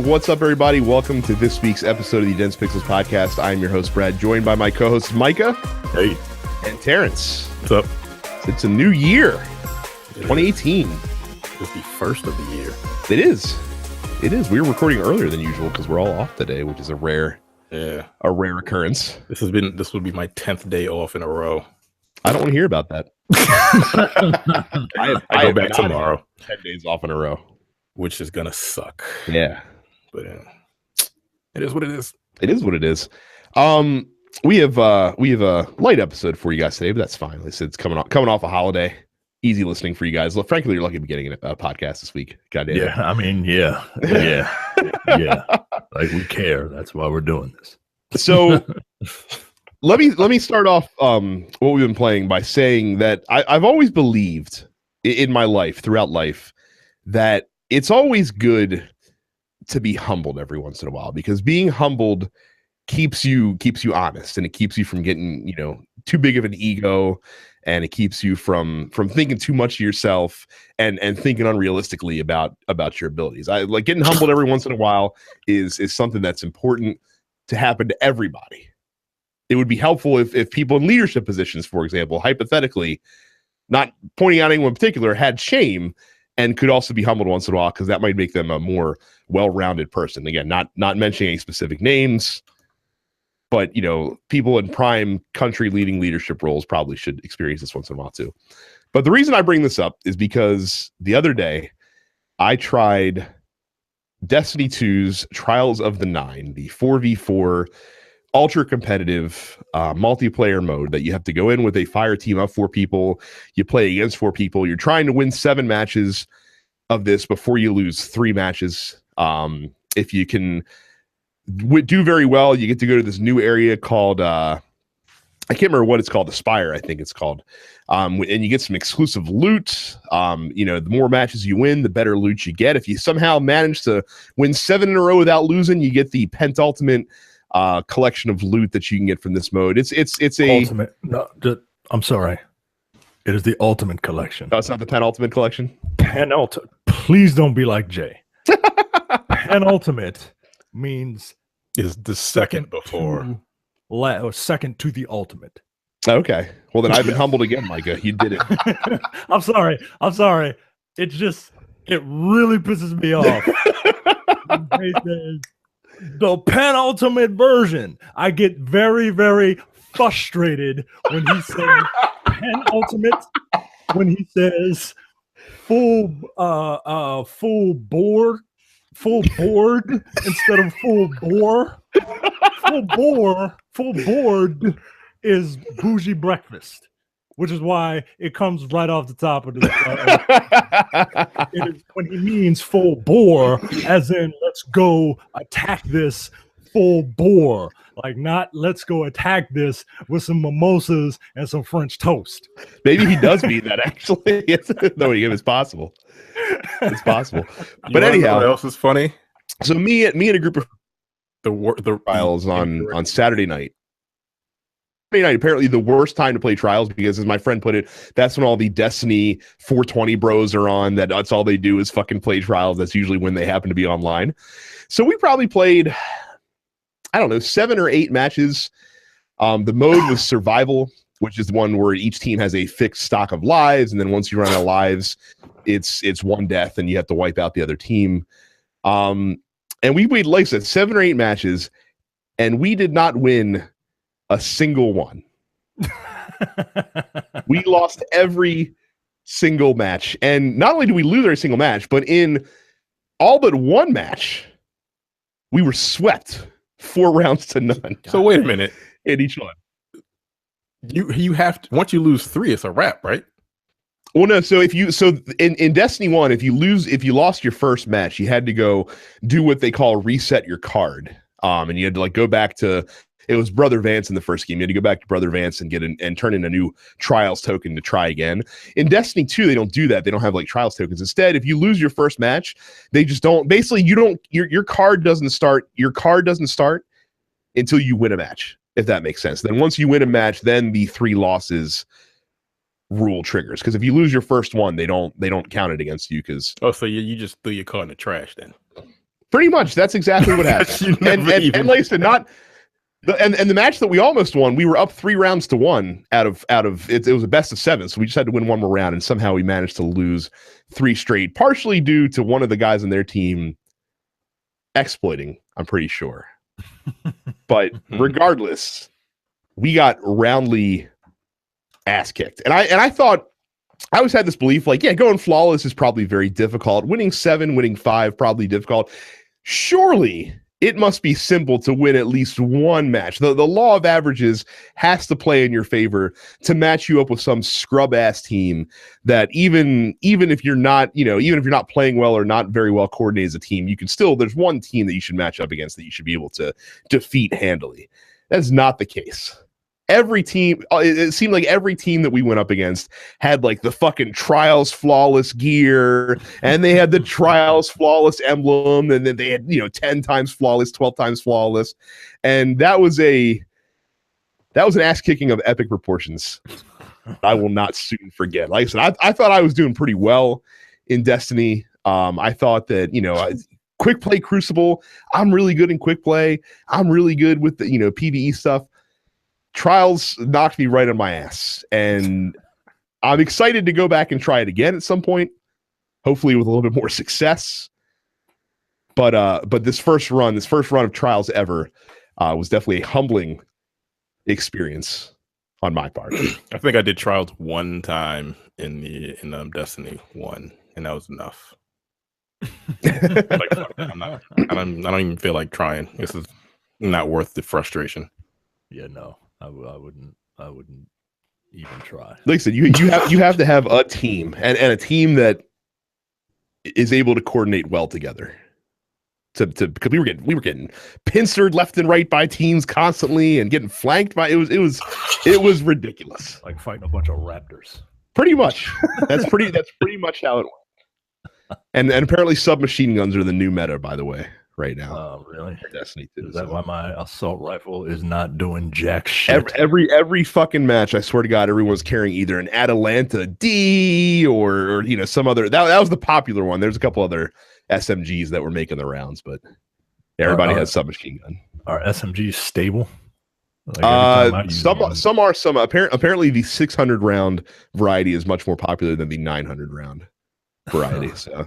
What's up, everybody? Welcome to this week's episode of the Dense Pixels podcast. I'm your host, Brad, joined by my co-hosts, Micah. Hey. And Terrence. What's up? It's a new year, 2018. It's the first of the year. It is. It is. We're recording earlier than usual because we're all off today, which is a rare occurrence. This will be my 10th day off in a row. I don't want to hear about that. I go back tomorrow. 10 days off in a row. Which is gonna suck. Yeah. But it is what it is. It is what it is. We have a light episode for you guys today, but that's fine. Like I said, it's coming off a holiday. Easy listening for you guys. Frankly, you're lucky to be getting a podcast this week. Goddamn. Yeah, I mean, yeah. Like we care. That's why we're doing this. So let me start off what we've been playing by saying that I've always believed in my life, throughout life, that it's always good to be humbled every once in a while, because being humbled keeps you honest, and it keeps you from getting, too big of an ego, and it keeps you from thinking too much of yourself and thinking unrealistically about your abilities. I like getting humbled every once in a while is something that's important to happen to everybody. It would be helpful if people in leadership positions, for example, hypothetically, not pointing out anyone in particular, had shame and could also be humbled once in a while, because that might make them a more well-rounded person. Again, not mentioning any specific names, but people in prime country leading leadership roles probably should experience this once in a while too. But the reason I bring this up is because the other day I tried Destiny 2's Trials of the Nine, the 4v4 ultra competitive multiplayer mode that you have to go in with a fire team of 4 people. You play against 4 people. You're trying to win 7 matches of this before you lose 3 matches. If you can do very well, you get to go to this new area called I can't remember what it's called, the Spire, I think it's called, and you get some exclusive loot. The more matches you win, the better loot you get. If you somehow manage to win 7 in a row without losing, you get the penultimate collection of loot that you can get from this mode. It's a ultimate. No, I'm sorry. It is the ultimate collection. No, it's not the penultimate collection. Penultimate. Please don't be like Jay. Penultimate means is the second before, or second to the ultimate. Okay. Well, then I've been humbled again, Micah. You did it. I'm sorry. It really pisses me off. The penultimate version. I get very, very frustrated when he says penultimate, when he says full board instead of full bore. Full board is bougie breakfast, which is why it comes right off the top of the it is when he means full bore, as in let's go attack this full bore, like not let's go attack this with some mimosas and some French toast. Maybe he does mean that, actually. No, it's possible. It's possible. But anyhow, what else is funny? So me and a group of the trials on Saturday night. Apparently the worst time to play trials, because as my friend put it, that's when all the Destiny 420 bros are on. That's all they do is fucking play trials. That's usually when they happen to be online. So we probably played, I don't know, 7 or 8 matches. The mode was survival, which is the one where each team has a fixed stock of lives, and then once you run out of lives, it's one death and you have to wipe out the other team. And we played, like I said, 7 or 8 matches, and we did not win a single one. We lost every single match. And not only did we lose every single match, but in all but one match, we were swept 4 rounds to none. So wait a minute. In each one. You have to, once you lose 3, it's a wrap, right? Well, no. So in Destiny 1, if you lost your first match, you had to go do what they call reset your card. And you had to go back to, it was Brother Vance in the first game. You had to go back to Brother Vance and and turn in a new Trials token to try again. In Destiny 2, they don't do that. They don't have Trials tokens. Instead, if you lose your first match, they just don't. Basically, your card doesn't start. Your card doesn't start until you win a match, if that makes sense. Then once you win a match, then the 3 losses rule triggers. Because if you lose your first one, they don't count it against you. Because so you just threw your card in the trash then. Pretty much, that's exactly what happened. and like I said, not the match that we almost won, we were up 3 rounds to 1 out of it was a best of 7, so we just had to win one more round, and somehow we managed to lose 3 straight, partially due to one of the guys on their team exploiting, I'm pretty sure. But regardless, we got roundly ass kicked. And I thought, I always had this belief, like, yeah, going flawless is probably very difficult. Winning 7, winning 5, probably difficult. Surely it must be simple to win at least one match. The law of averages has to play in your favor to match you up with some scrub ass team that even if you're not, even if you're not playing well or not very well coordinated as a team, you can still, there's one team that you should match up against that you should be able to defeat handily. That's not the case. Every team, it seemed like every team that we went up against had like the fucking Trials flawless gear, and they had the Trials flawless emblem, and then they had 10 times flawless, 12 times flawless, and that was an ass kicking of epic proportions. I will not soon forget. Like I said, I thought I was doing pretty well in Destiny. I thought that quick play Crucible, I'm really good in quick play. I'm really good with the PvE stuff. Trials knocked me right on my ass, and I'm excited to go back and try it again at some point, hopefully with a little bit more success. But this first run of Trials ever was definitely a humbling experience on my part. I think I did Trials one time in Destiny 1, and that was enough. Like, I don't even feel like trying. This is not worth the frustration. Yeah, no. I wouldn't even try. Like I said, you have to have a team and a team that is able to coordinate well together. Because we were getting pincered left and right by teams constantly and getting flanked by it was ridiculous. Like fighting a bunch of raptors. Pretty much. That's pretty much how it went. And apparently submachine guns are the new meta, by the way. Right now. Oh, really? Destiny 2. Is that why my assault rifle is not doing jack shit? Every fucking match, I swear to God, everyone's carrying either an Atalanta D or some other. That was the popular one. There's a couple other SMGs that were making the rounds, but everybody has submachine gun. Are SMGs stable? Like some are. Apparently, the 600 round variety is much more popular than the 900 round variety. So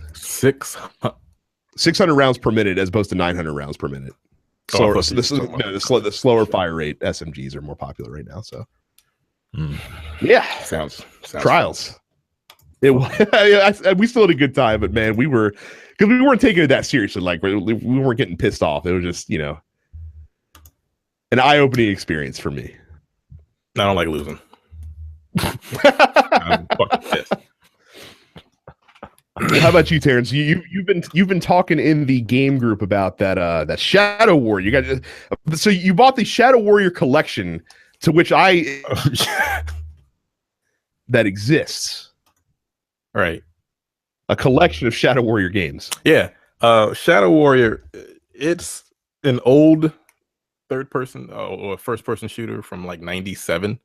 600 rounds per minute as opposed to 900 rounds per minute. So the slower fire rate SMGs are more popular right now. So yeah, sounds Trials. We still had a good time, but man, because we weren't taking it that seriously. Like we weren't getting pissed off. It was just an eye-opening experience for me. I don't like losing. I'm fucking pissed. How about you, Terrence? You've been talking in the game group about that Shadow Warrior. So you bought the Shadow Warrior collection, to which that exists, right? A collection of Shadow Warrior games. Yeah, Shadow Warrior. It's an old third-person or first-person shooter from like '97.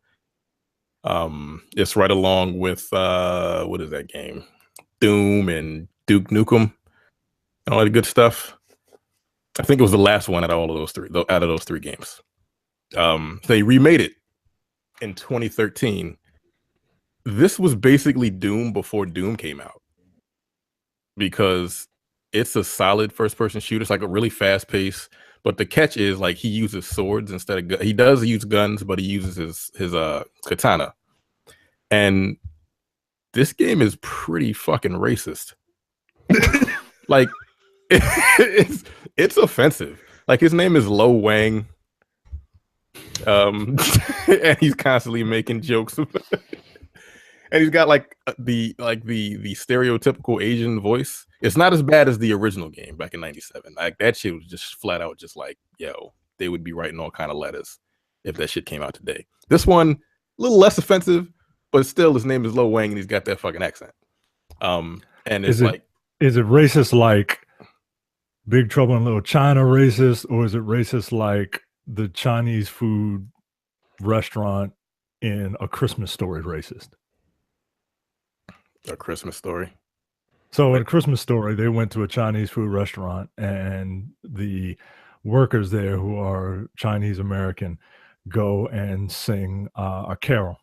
It's right along with what is that game? Doom and Duke Nukem and all that good stuff. I think it was the last one out of those three games. They remade it in 2013. This was basically Doom before Doom came out, because it's a solid first-person shooter. It's like a really fast pace, but the catch is like he uses swords instead of he does use guns, but he uses his katana. And this game is pretty fucking racist. Like it's offensive. Like his name is Lo Wang. And he's constantly making jokes. And he's got the stereotypical Asian voice. It's not as bad as the original game back in '97. Like that shit was just flat out just like, yo, they would be writing all kind of letters if that shit came out today. This one, a little less offensive, but still his name is Lo Wang and he's got that fucking accent. And it's is it racist like Big Trouble in Little China racist, or is it racist like the Chinese food restaurant in A Christmas Story racist? A Christmas Story. So in A Christmas Story, they went to a Chinese food restaurant, and the workers there, who are Chinese American, go and sing a carol.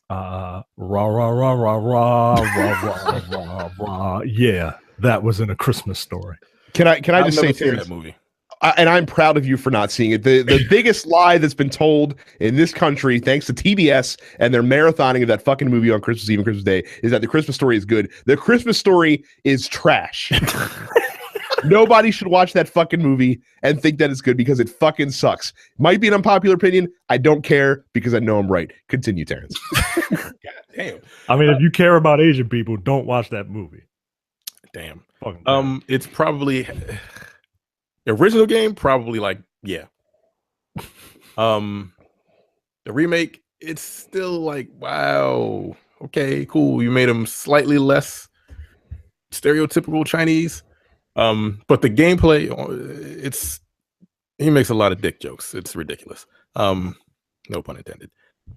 Rah rah rah rah rah rah rah rah rah. Yeah, that was in A Christmas Story. Can I I've just never say, seen Terrence, that movie. and I'm proud of you for not seeing it. The biggest lie that's been told in this country, thanks to TBS and their marathoning of that fucking movie on Christmas Eve and Christmas Day, is that The Christmas Story is good. The Christmas Story is trash. Nobody should watch that fucking movie and think that it's good because it fucking sucks. Might be an unpopular opinion. I don't care because I know I'm right. Continue, Terrence. God damn. I mean, if you care about Asian people, don't watch that movie. Damn. Fucking terrible. It's probably the original game, probably like, yeah. The remake, it's still like, wow, okay, cool. You made them slightly less stereotypical Chinese. But the gameplay, he makes a lot of dick jokes. It's ridiculous. No pun intended.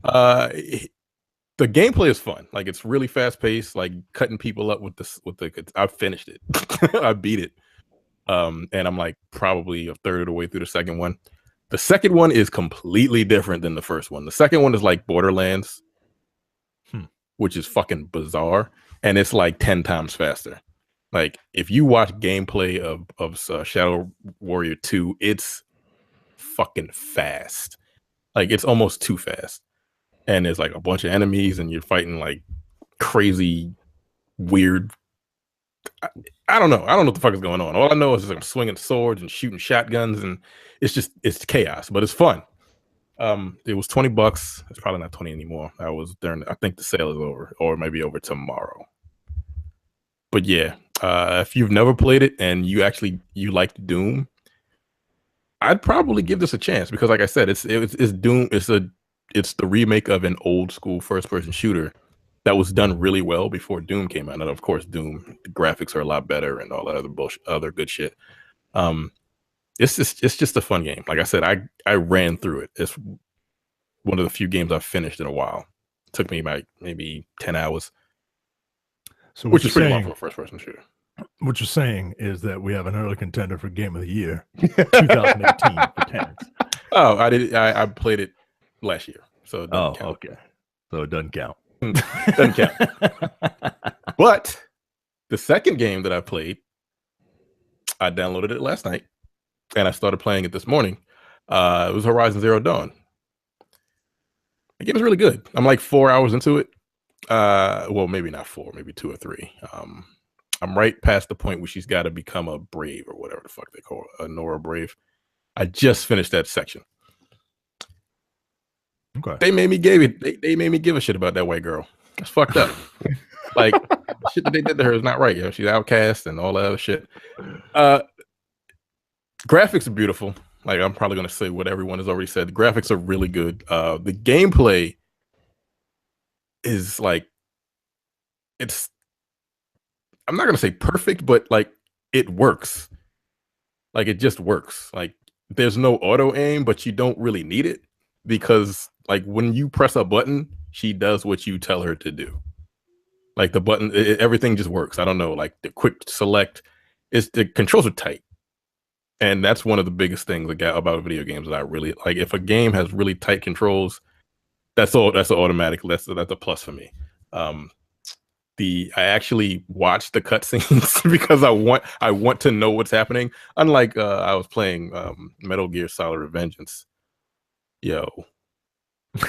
The gameplay is fun. Like, it's really fast paced, like cutting people up with I finished it. I beat it. And I'm like probably a third of the way through the second one. The second one is completely different than the first one. The second one is like Borderlands, which is fucking bizarre. And it's like 10 times faster. Like, if you watch gameplay of Shadow Warrior 2, it's fucking fast. Like, it's almost too fast. And there's like a bunch of enemies and you're fighting like crazy, weird. I don't know. I don't know what the fuck is going on. All I know is I'm swinging swords and shooting shotguns, and it's chaos, but it's fun. It was $20. It's probably not 20 anymore. I think the sale is over, or maybe over tomorrow. But yeah, if you've never played it and you liked Doom, I'd probably give this a chance because, like I said, it's Doom. It's the remake of an old school first person shooter that was done really well before Doom came out. And of course, Doom, the graphics are a lot better and all that other bullshit, other good shit. It's just a fun game. Like I said, I ran through it. It's one of the few games I've finished in a while. It took me like maybe 10 hours. So which is pretty long for a first person shooter. What you're saying is that we have an early contender for Game of the Year 2018 for Terrence. Oh, I played it last year. So it doesn't count. Okay. So it doesn't count. Doesn't count. But the second game that I played, I downloaded it last night and I started playing it this morning. It was Horizon Zero Dawn. The game is really good. I'm like 4 hours into it. Well, maybe not 4, maybe 2 or 3. I'm right past the point where she's got to become a brave or whatever the fuck they call it, a Nora Brave. I just finished that section. Okay. They made me give a shit about that white girl. It's fucked up. Like, shit that they did to her is not right. You know, she's outcast and all that other shit. Graphics are beautiful. Like, I'm probably gonna say what everyone has already said. The graphics are really good. The gameplay is like, I'm not gonna say perfect, but like it works. Like, it just works. Like, there's no auto aim, but you don't really need it because like when you press a button, she does what you tell her to do. Like the button, everything just works. I don't know, like the quick select, the controls are tight. And that's one of the biggest things about video games that I really like. If a game has really tight controls, that's an automatic. That's a plus for me. I actually watch the cutscenes because I want to know what's happening. Unlike I was playing Metal Gear Solid Revengeance. What's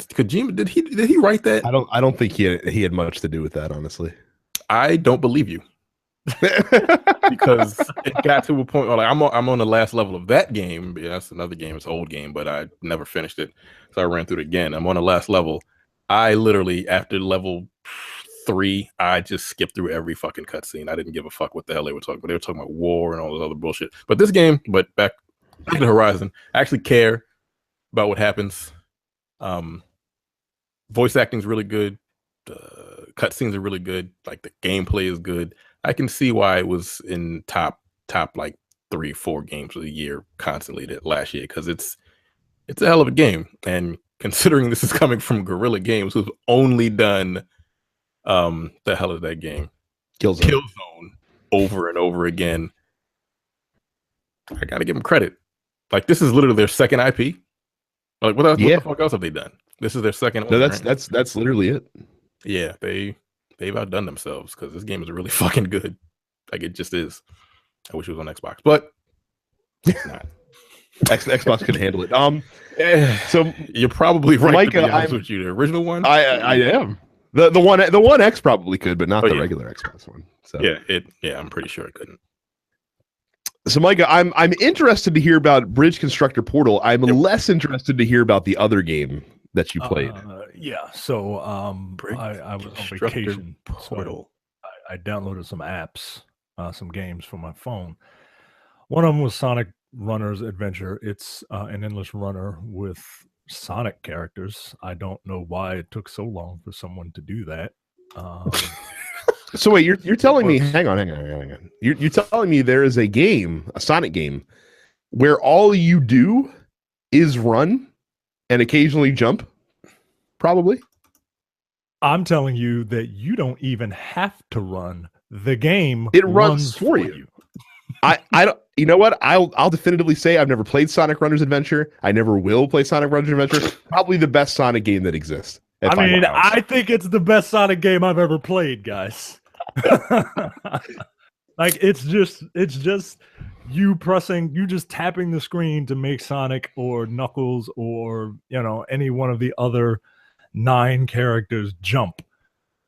Kojima? Did he write that? I don't think he had much to do with that, honestly. I don't believe you. Because it got to a point where like I'm on the last level of that game. Yeah, that's another game. It's an old game, but I never finished it, so I ran through it again. I'm on the last level. I literally, after level 3, I just skipped through every fucking cutscene. I didn't give a fuck what the hell they were talking about. They were talking about war and all this other bullshit. But this game, back to the Horizon, I actually care about what happens. Voice acting is really good. The cutscenes are really good. Like, the gameplay is good. I can see why it was in top like 3-4 games of the year constantly that last year, because it's a hell of a game. And considering this is coming from Guerrilla Games, who've only done The hell is that game? Killzone. Killzone over and over again. I gotta give them credit. Like, this is literally their second IP. Like, what the fuck else have they done? This is their second one. No, that's literally it. Yeah, they've outdone themselves because this game is really fucking good. Like, it just is. I wish it was on Xbox, but it's not. Xbox can handle it. So you're probably right. Micah, to be honest with you, the original one. I am. The one X probably could, but not the regular Xbox one. So I'm pretty sure it couldn't. So Micah, I'm interested to hear about Bridge Constructor Portal. I'm less interested to hear about the other game that you played. So I was on vacation. Portal. So I downloaded some apps, some games for my phone. One of them was Sonic Runner's Adventure. It's an endless runner with Sonic characters. I don't know why it took so long for someone to do that. So wait, you're telling me? Hang on. You're telling me there is a game, a Sonic game, where all you do is run and occasionally jump? Probably. I'm telling you that you don't even have to run. The game it runs for you. I don't. You know what? I'll definitively say I've never played Sonic Runner's Adventure. I never will play Sonic Runner's Adventure. Probably the best Sonic game that exists. I mean, I think it's the best Sonic game I've ever played, guys. Like, it's just you just tapping the screen to make Sonic or Knuckles or any one of the other 9 characters jump,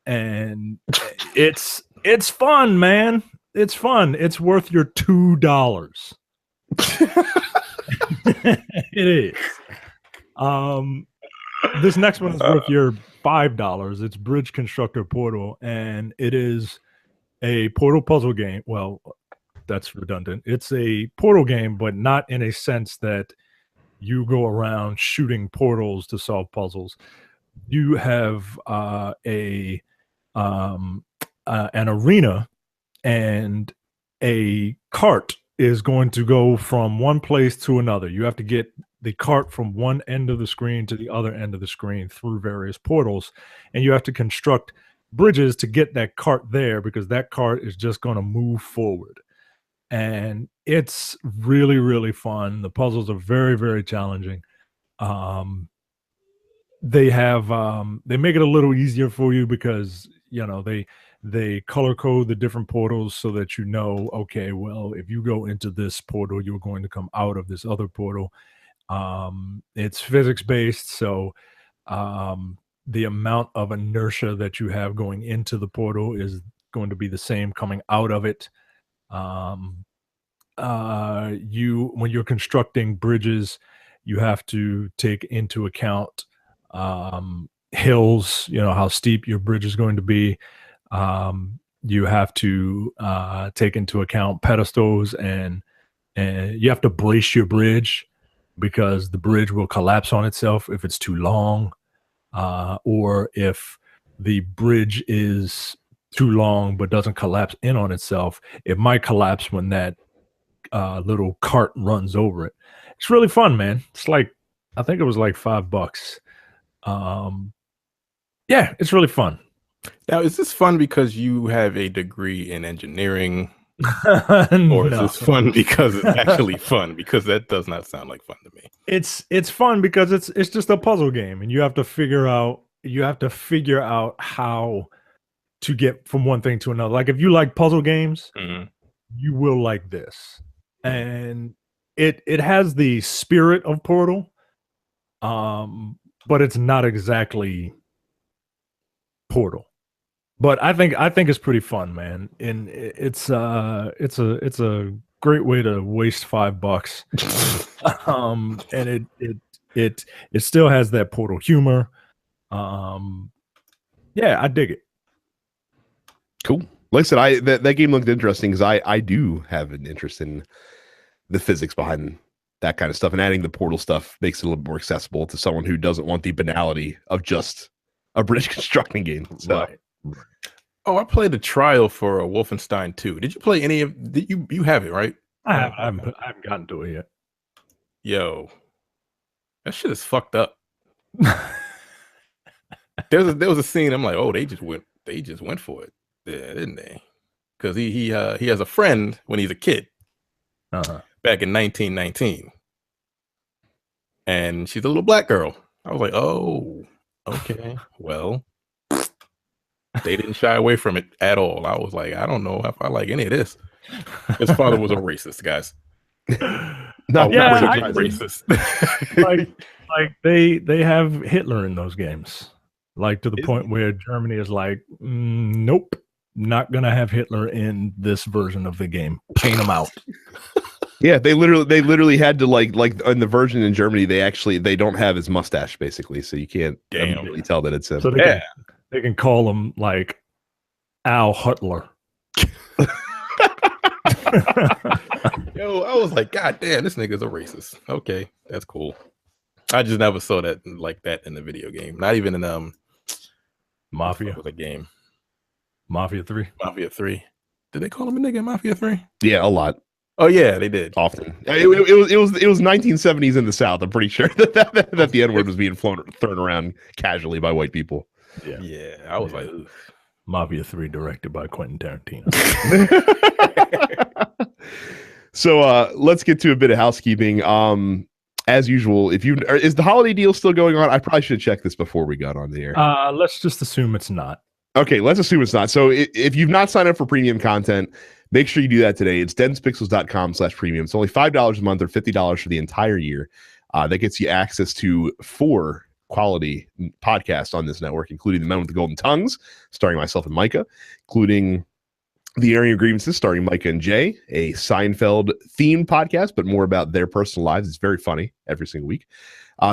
and it's fun, man. It's fun. It's worth your $2. It is. This next one is worth your $5. It's Bridge Constructor Portal, and it is a portal puzzle game. Well, that's redundant. It's a portal game, but not in a sense that you go around shooting portals to solve puzzles. You have an arena, and a cart is going to go from one place to another. You have to get the cart from one end of the screen to the other end of the screen through various portals, and you have to construct bridges to get that cart there, because that cart is just going to move forward. And it's really, really fun. The puzzles are very, very challenging. They make it a little easier for you because they color code the different portals so that okay, well, if you go into this portal, you're going to come out of this other portal. It's physics based, so the amount of inertia that you have going into the portal is going to be the same coming out of it. When you're constructing bridges, you have to take into account hills, how steep your bridge is going to be. You have to take into account pedestals, and you have to brace your bridge, because the bridge will collapse on itself if it's too long, or if the bridge is too long but doesn't collapse in on itself, it might collapse when that little cart runs over it. It's really fun, man. It's like, I think it was like $5. Yeah, it's really fun. Now, is this fun because you have a degree in engineering? Or is this fun because it's actually fun? Because that does not sound like fun to me. It's fun because it's just a puzzle game, and you have to figure out how to get from one thing to another. Like, if you like puzzle games, you will like this. And it has the spirit of Portal, but it's not exactly Portal. But I think it's pretty fun, man. And it's a great way to waste $5. And it still has that Portal humor. Yeah, I dig it. Cool. Like I said, that game looked interesting because I do have an interest in the physics behind that kind of stuff, and adding the Portal stuff makes it a little more accessible to someone who doesn't want the banality of just a bridge constructing game. So. Right. Oh, I played a trial for a Wolfenstein 2. Did you play any of? You have it, right? I haven't gotten to it yet. Yo, that shit is fucked up. There was a scene. I'm like, oh, they just went they just went for it, yeah, didn't they? Because he has a friend when he's a kid, back in 1919, and she's a little black girl. I was like, oh, okay, well, they didn't shy away from it at all. I was like, I don't know if I like any of this. His father was a racist, guys. Racist. like they have Hitler in those games, like to the point where Germany is like, nope, not gonna have Hitler in this version of the game. Paint him out. Yeah, they literally had to like in the version in Germany, they don't have his mustache basically, so you can't immediately tell that it's him. So they can call him like Al Hutler. Yo, I was like, God damn, this nigga's a racist. Okay, that's cool. I just never saw that like that in the video game. Not even in Mafia. Was a game. Mafia 3. Mafia 3. Did they call him a nigga in Mafia 3? Yeah, a lot. Oh yeah, they did. Often. It was 1970s in the South. I'm pretty sure that the N-word was being thrown around casually by white people. Yeah. I was like, ugh. Mafia 3, directed by Quentin Tarantino. So let's get to a bit of housekeeping. As usual, is the holiday deal still going on? I probably should check this before we got on the air. Let's just assume it's not. Okay, let's assume it's not. So if you've not signed up for premium content, make sure you do that today. It's denspixels.com/premium. It's only $5 a month or $50 for the entire year. That gets you access to 4 quality podcasts on this network, including The Men with the Golden Tongues, starring myself and Micah, including The Airing of Grievances, starring Micah and Jay, a Seinfeld-themed podcast, but more about their personal lives. It's very funny every single week.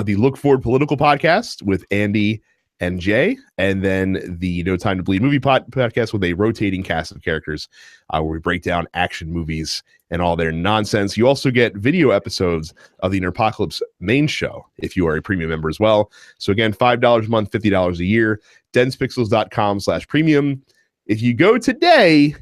The Look Forward Political podcast with Andy and Jay, and then the No Time to Bleed movie podcast with a rotating cast of characters where we break down action movies and all their nonsense. You also get video episodes of the Interpocalypse main show if you are a premium member as well. So again, $5 a month, $50 a year, denspixels.com/premium. If you go today,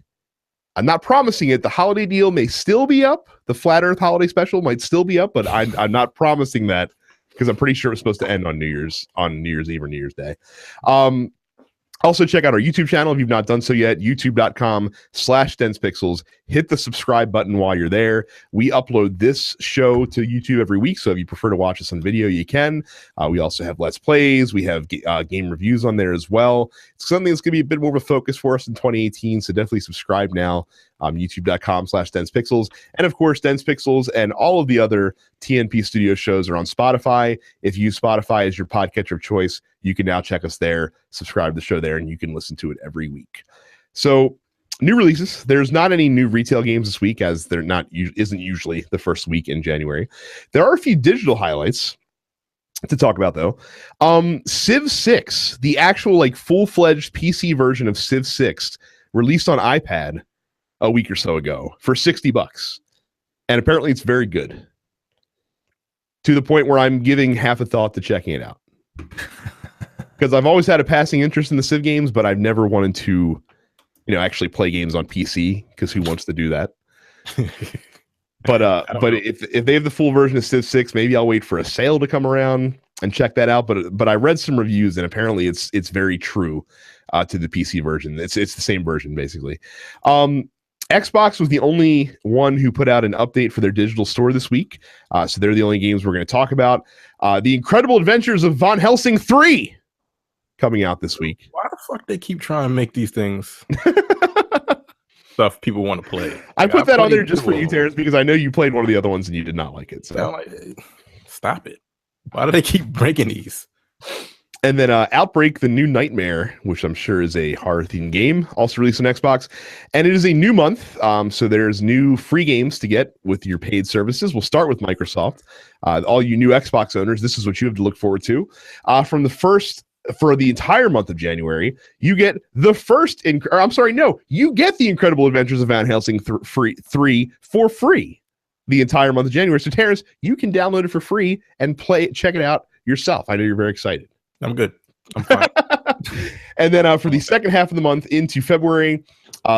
I'm not promising it. The holiday deal may still be up. The Flat Earth holiday special might still be up, but I'm not promising that because I'm pretty sure it's supposed to end on New Year's Eve or New Year's Day. Also, check out our YouTube channel if you've not done so yet, youtube.com/densepixels. Hit the subscribe button while you're there. We upload this show to YouTube every week, so if you prefer to watch us on video, you can. We also have Let's Plays. We have game reviews on there as well. It's something that's going to be a bit more of a focus for us in 2018, so definitely subscribe now. youtube.com/densepixels. And of course, Dense Pixels and all of the other TNP Studio shows are on Spotify. If you use Spotify as your podcatcher of choice, you can now check us there, subscribe to the show there, and you can listen to it every week. So, new releases. There's not any new retail games this week, as there isn't usually the first week in January. There are a few digital highlights to talk about, though. Civ 6, the actual like full-fledged PC version of Civ 6, released on iPad a week or so ago for $60, and apparently it's very good, to the point where I'm giving half a thought to checking it out. Because I've always had a passing interest in the Civ games, but I've never wanted to, actually play games on PC, because who wants to do that? But if they have the full version of Civ 6, maybe I'll wait for a sale to come around and check that out. But I read some reviews, and apparently it's very true to the PC version. It's the same version basically. Xbox was the only one who put out an update for their digital store this week. So they're the only games we're going to talk about. The Incredible Adventures of Von Helsing 3 coming out this week. Why the fuck they keep trying to make these things stuff people want to play? I put that on there just for you, Terrence, because I know you played one of the other ones and you did not like it. So stop it. Why do they keep breaking these? And then Outbreak, the New Nightmare, which I'm sure is a horror-themed game, also released on Xbox. And it is a new month, so there's new free games to get with your paid services. We'll start with Microsoft. All you new Xbox owners, this is what you have to look forward to. For the entire month of January, you get you get the Incredible Adventures of Van Helsing 3 for free the entire month of January. So, Terrence, you can download it for free and check it out yourself. I know you're very excited. I'm good. I'm fine. And then for the second half of the month into February,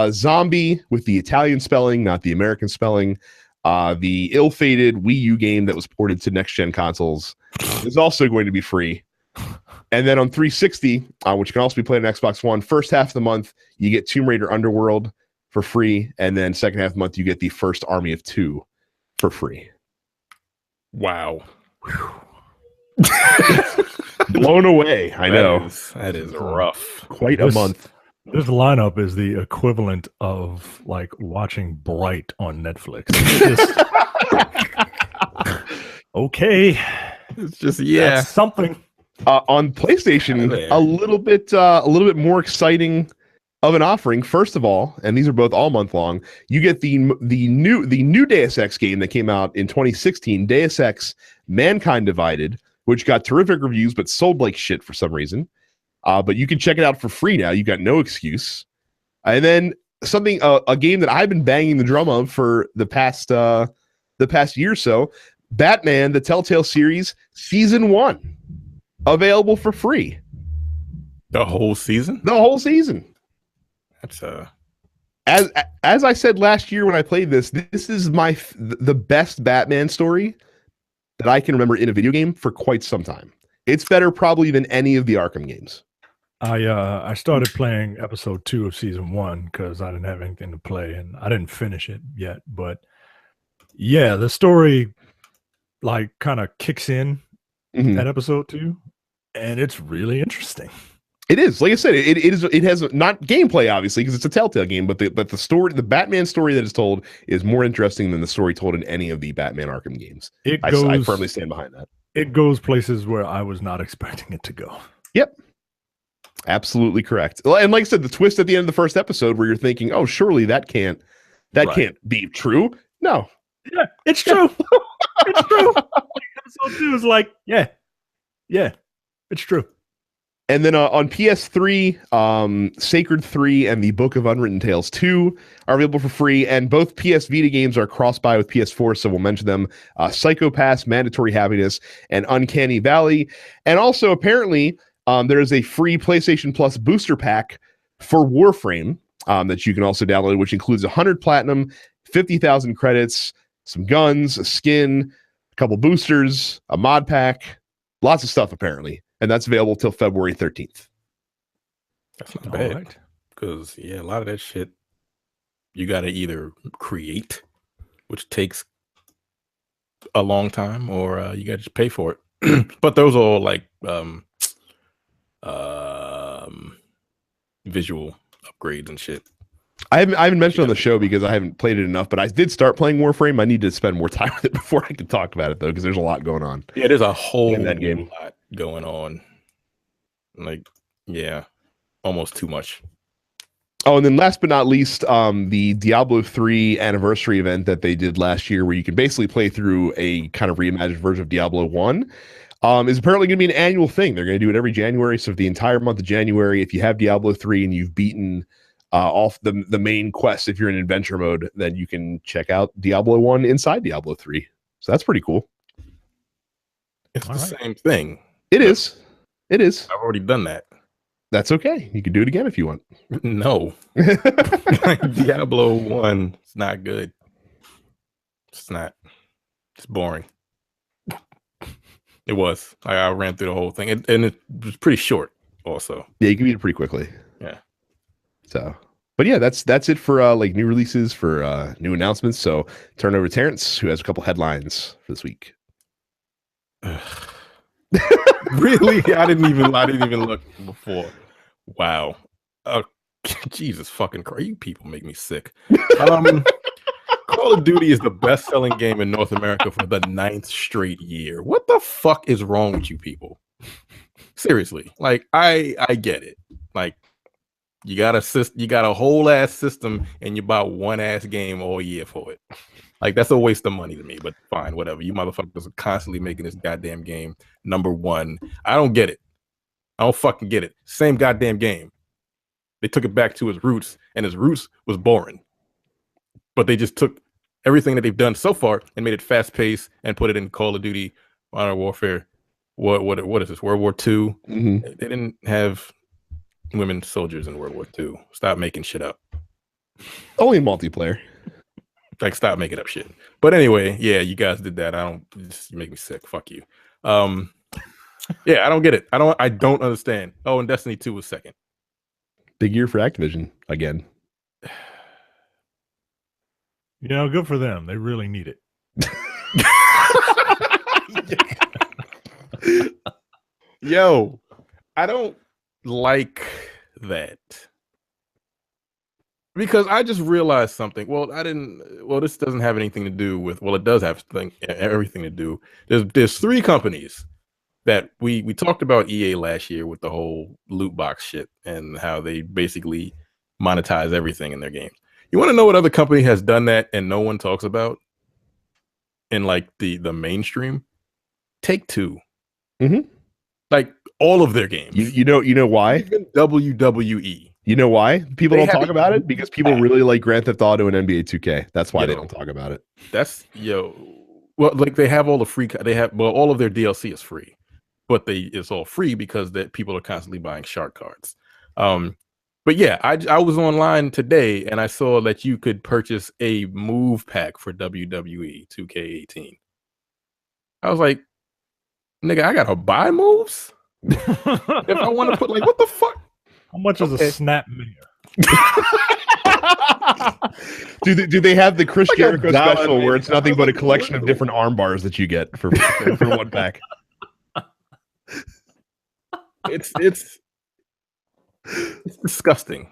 Zombie with the Italian spelling, not the American spelling. The ill-fated Wii U game that was ported to next-gen consoles is also going to be free. And then on 360, which can also be played on Xbox One, first half of the month, you get Tomb Raider Underworld for free. And then second half of the month, you get the first Army of Two for free. Wow. Blown away. I know. That is rough. Quite a month. This lineup is the equivalent of like watching Bright on Netflix. Okay. It's just That's something. On PlayStation, a little bit more exciting of an offering. First of all, and these are both all month long, you get the new Deus Ex game that came out in 2016, Deus Ex: Mankind Divided, which got terrific reviews but sold like shit for some reason. But you can check it out for free now. You got no excuse. And then something, a game that I've been banging the drum of for the past year or so, Batman: The Telltale Series Season 1, available for free. The whole season? The whole season. That's as I said last year when I played this is the best Batman story that I can remember in a video game for quite some time. It's better probably than any of the Arkham games. I started playing episode 2 of season 1 because I didn't have anything to play, and I didn't finish it yet. But yeah, the story like kind of kicks in at episode 2, and it's really interesting. It is, like I said, it has not gameplay obviously because it's a Telltale game, but the story, the Batman story that is told, is more interesting than the story told in any of the Batman Arkham games. I firmly stand behind that. It goes places where I was not expecting it to go. Yep. Absolutely correct. And like I said, the twist at the end of the first episode where you're thinking, oh, surely that can't be true. No. Yeah, it's true. It's true. Episode 2 is like, yeah, it's true. And then on PS3, Sacred 3 and the Book of Unwritten Tales 2 are available for free, and both PS Vita games are cross-buy with PS4, so we'll mention them. Psycho Pass, Mandatory Happiness, and Uncanny Valley. And also, apparently, there is a free PlayStation Plus booster pack for Warframe that you can also download, which includes 100 platinum, 50,000 credits, some guns, a skin, a couple boosters, a mod pack, lots of stuff, apparently. And that's available till February 13th. That's not bad. Because, a lot of that shit you got to either create, which takes a long time, or you got to just pay for it. But those are all like visual upgrades and shit. I haven't mentioned on the show because I haven't played it enough, but I did start playing Warframe. I need to spend more time with it before I can talk about it, though, because there's a lot going on. Yeah, there's a whole in that game. Lot going on. Like, almost too much. Oh, and then last but not least, the Diablo 3 anniversary event that they did last year, where you can basically play through a kind of reimagined version of Diablo 1, is apparently going to be an annual thing. They're going to do it every January. So for the entire month of January, if you have Diablo 3 and you've beaten off the main quest, if you're in adventure mode, then you can check out Diablo 1 inside Diablo 3. So that's pretty cool. It's the same thing. It is. It is. I've already done that. That's okay. You can do it again if you want. No. Diablo 1 is not good. It's not. It's boring. It was. I ran through the whole thing. And it was pretty short also. Yeah, you can beat it pretty quickly. Yeah. So, but yeah, that's it for like new releases, for new announcements. So turn over to Terrence, who has a couple headlines for this week. Really? I didn't even look before. Wow. Jesus fucking Christ. You people make me sick. Call of Duty is the best-selling game in North America for the 9th straight year. What the fuck is wrong with you people? Seriously. Like, I get it. Like, you got a whole ass system and you buy one ass game all year for it. Like, that's a waste of money to me, but fine, whatever. You motherfuckers are constantly making this goddamn game number one. I don't get it. I don't fucking get it. Same goddamn game. They took it back to its roots, and its roots was boring. But they just took everything that they've done so far and made it fast-paced and put it in Call of Duty, Modern Warfare. What is this, World War II? Mm-hmm. They didn't have women soldiers in World War II. Stop making shit up. Only multiplayer. Like, stop making up shit. But anyway, yeah, you guys did that. You make me sick. Fuck you. Yeah, I don't get it. I don't understand. Oh, and Destiny 2 was second. Big year for Activision again. You know, good for them. They really need it. Yo, I don't like that. Because I just realized something. Well, this doesn't have anything to do with, well, it does have everything to do. There's three companies that we talked about EA last year with the whole loot box shit and how they basically monetize everything in their games. You want to know what other company has done that and no one talks about in like the mainstream? Take-Two. Mm-hmm. Like all of their games. You know why? Even WWE. You know why people They don't have talk about it? Because people really like Grand Theft Auto and NBA 2K. That's why they don't talk about it. Well, like they have all the free. All of their DLC is free, but it's all free because that people are constantly buying shark cards. But yeah, I was online today and I saw that you could purchase a move pack for WWE 2K18. I was like, nigga, I gotta buy moves if I want to put like what the fuck. How much is a snap mirror? do they have the Chris Like Jericho $1 special where it's nothing but a like, collection of different arm bars that you get for one pack? It's disgusting.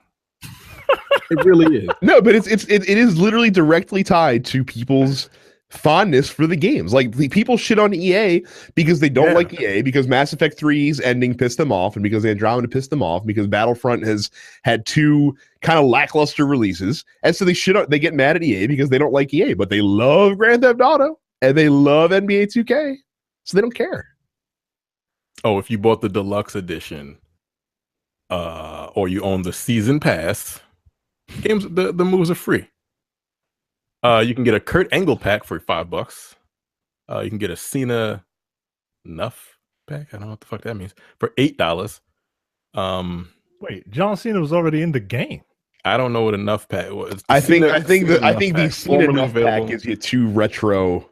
It really is. No, but it is literally directly tied to people's fondness for the games. Like people shit on EA because they don't like EA, because Mass Effect 3's ending pissed them off, and because Andromeda pissed them off, because Battlefront has had two kind of lackluster releases, and so they get mad at EA because they don't like EA, but they love Grand Theft Auto and they love NBA 2K, so they don't care. Oh, if you bought the deluxe edition, or you own the season pass, games the moves are free. You can get a Kurt Angle pack for $5. You can get a Cena Nuff pack. I don't know what the fuck that means, for $8. Wait, John Cena was already in the game. I don't know what a Nuff pack was. I think the Cena Nuff pack gives you two retro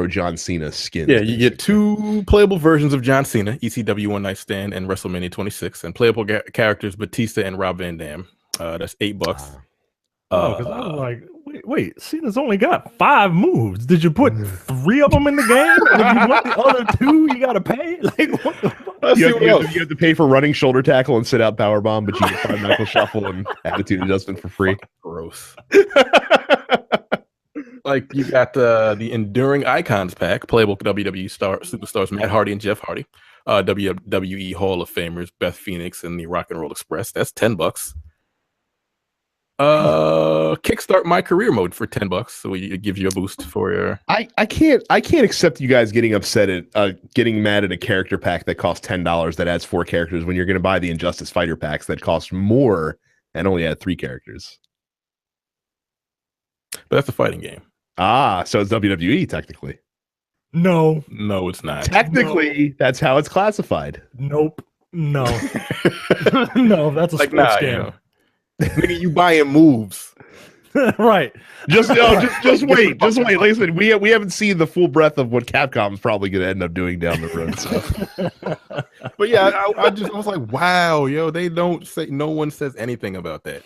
John Cena skins. Yeah, you get two playable versions of John Cena, ECW One Night Stand and WrestleMania 26, and playable characters Batista and Rob Van Dam. That's $8. Because I was like, wait, Cena's only got 5 moves. Did you put 3 of them in the game? And if you want the other 2, you gotta pay? Like, what the fuck? You have to pay for running shoulder tackle and sit out powerbomb, but you get 5 knuckle shuffle and attitude adjustment for free. Gross. Like you got the Enduring Icons pack, playable WWE superstars Matt Hardy and Jeff Hardy, WWE Hall of Famers Beth Phoenix and the Rock and Roll Express. That's $10. Kickstart My Career mode for $10, so it gives you a boost for your. I can't accept you guys getting upset at getting mad at a character pack that costs $10 that adds 4 characters when you're going to buy the Injustice Fighter packs that cost more and only add 3 characters. But that's a fighting game. So it's WWE technically. No, it's not. Technically, that's how it's classified. Nope. No. No, that's a like sports game. Nigga, you buying moves. Right. Just wait. Just wait. Like I said, we haven't seen the full breadth of what Capcom's probably going to end up doing down the road. So. But yeah, I was like, wow, yo, they don't say, no one says anything about that.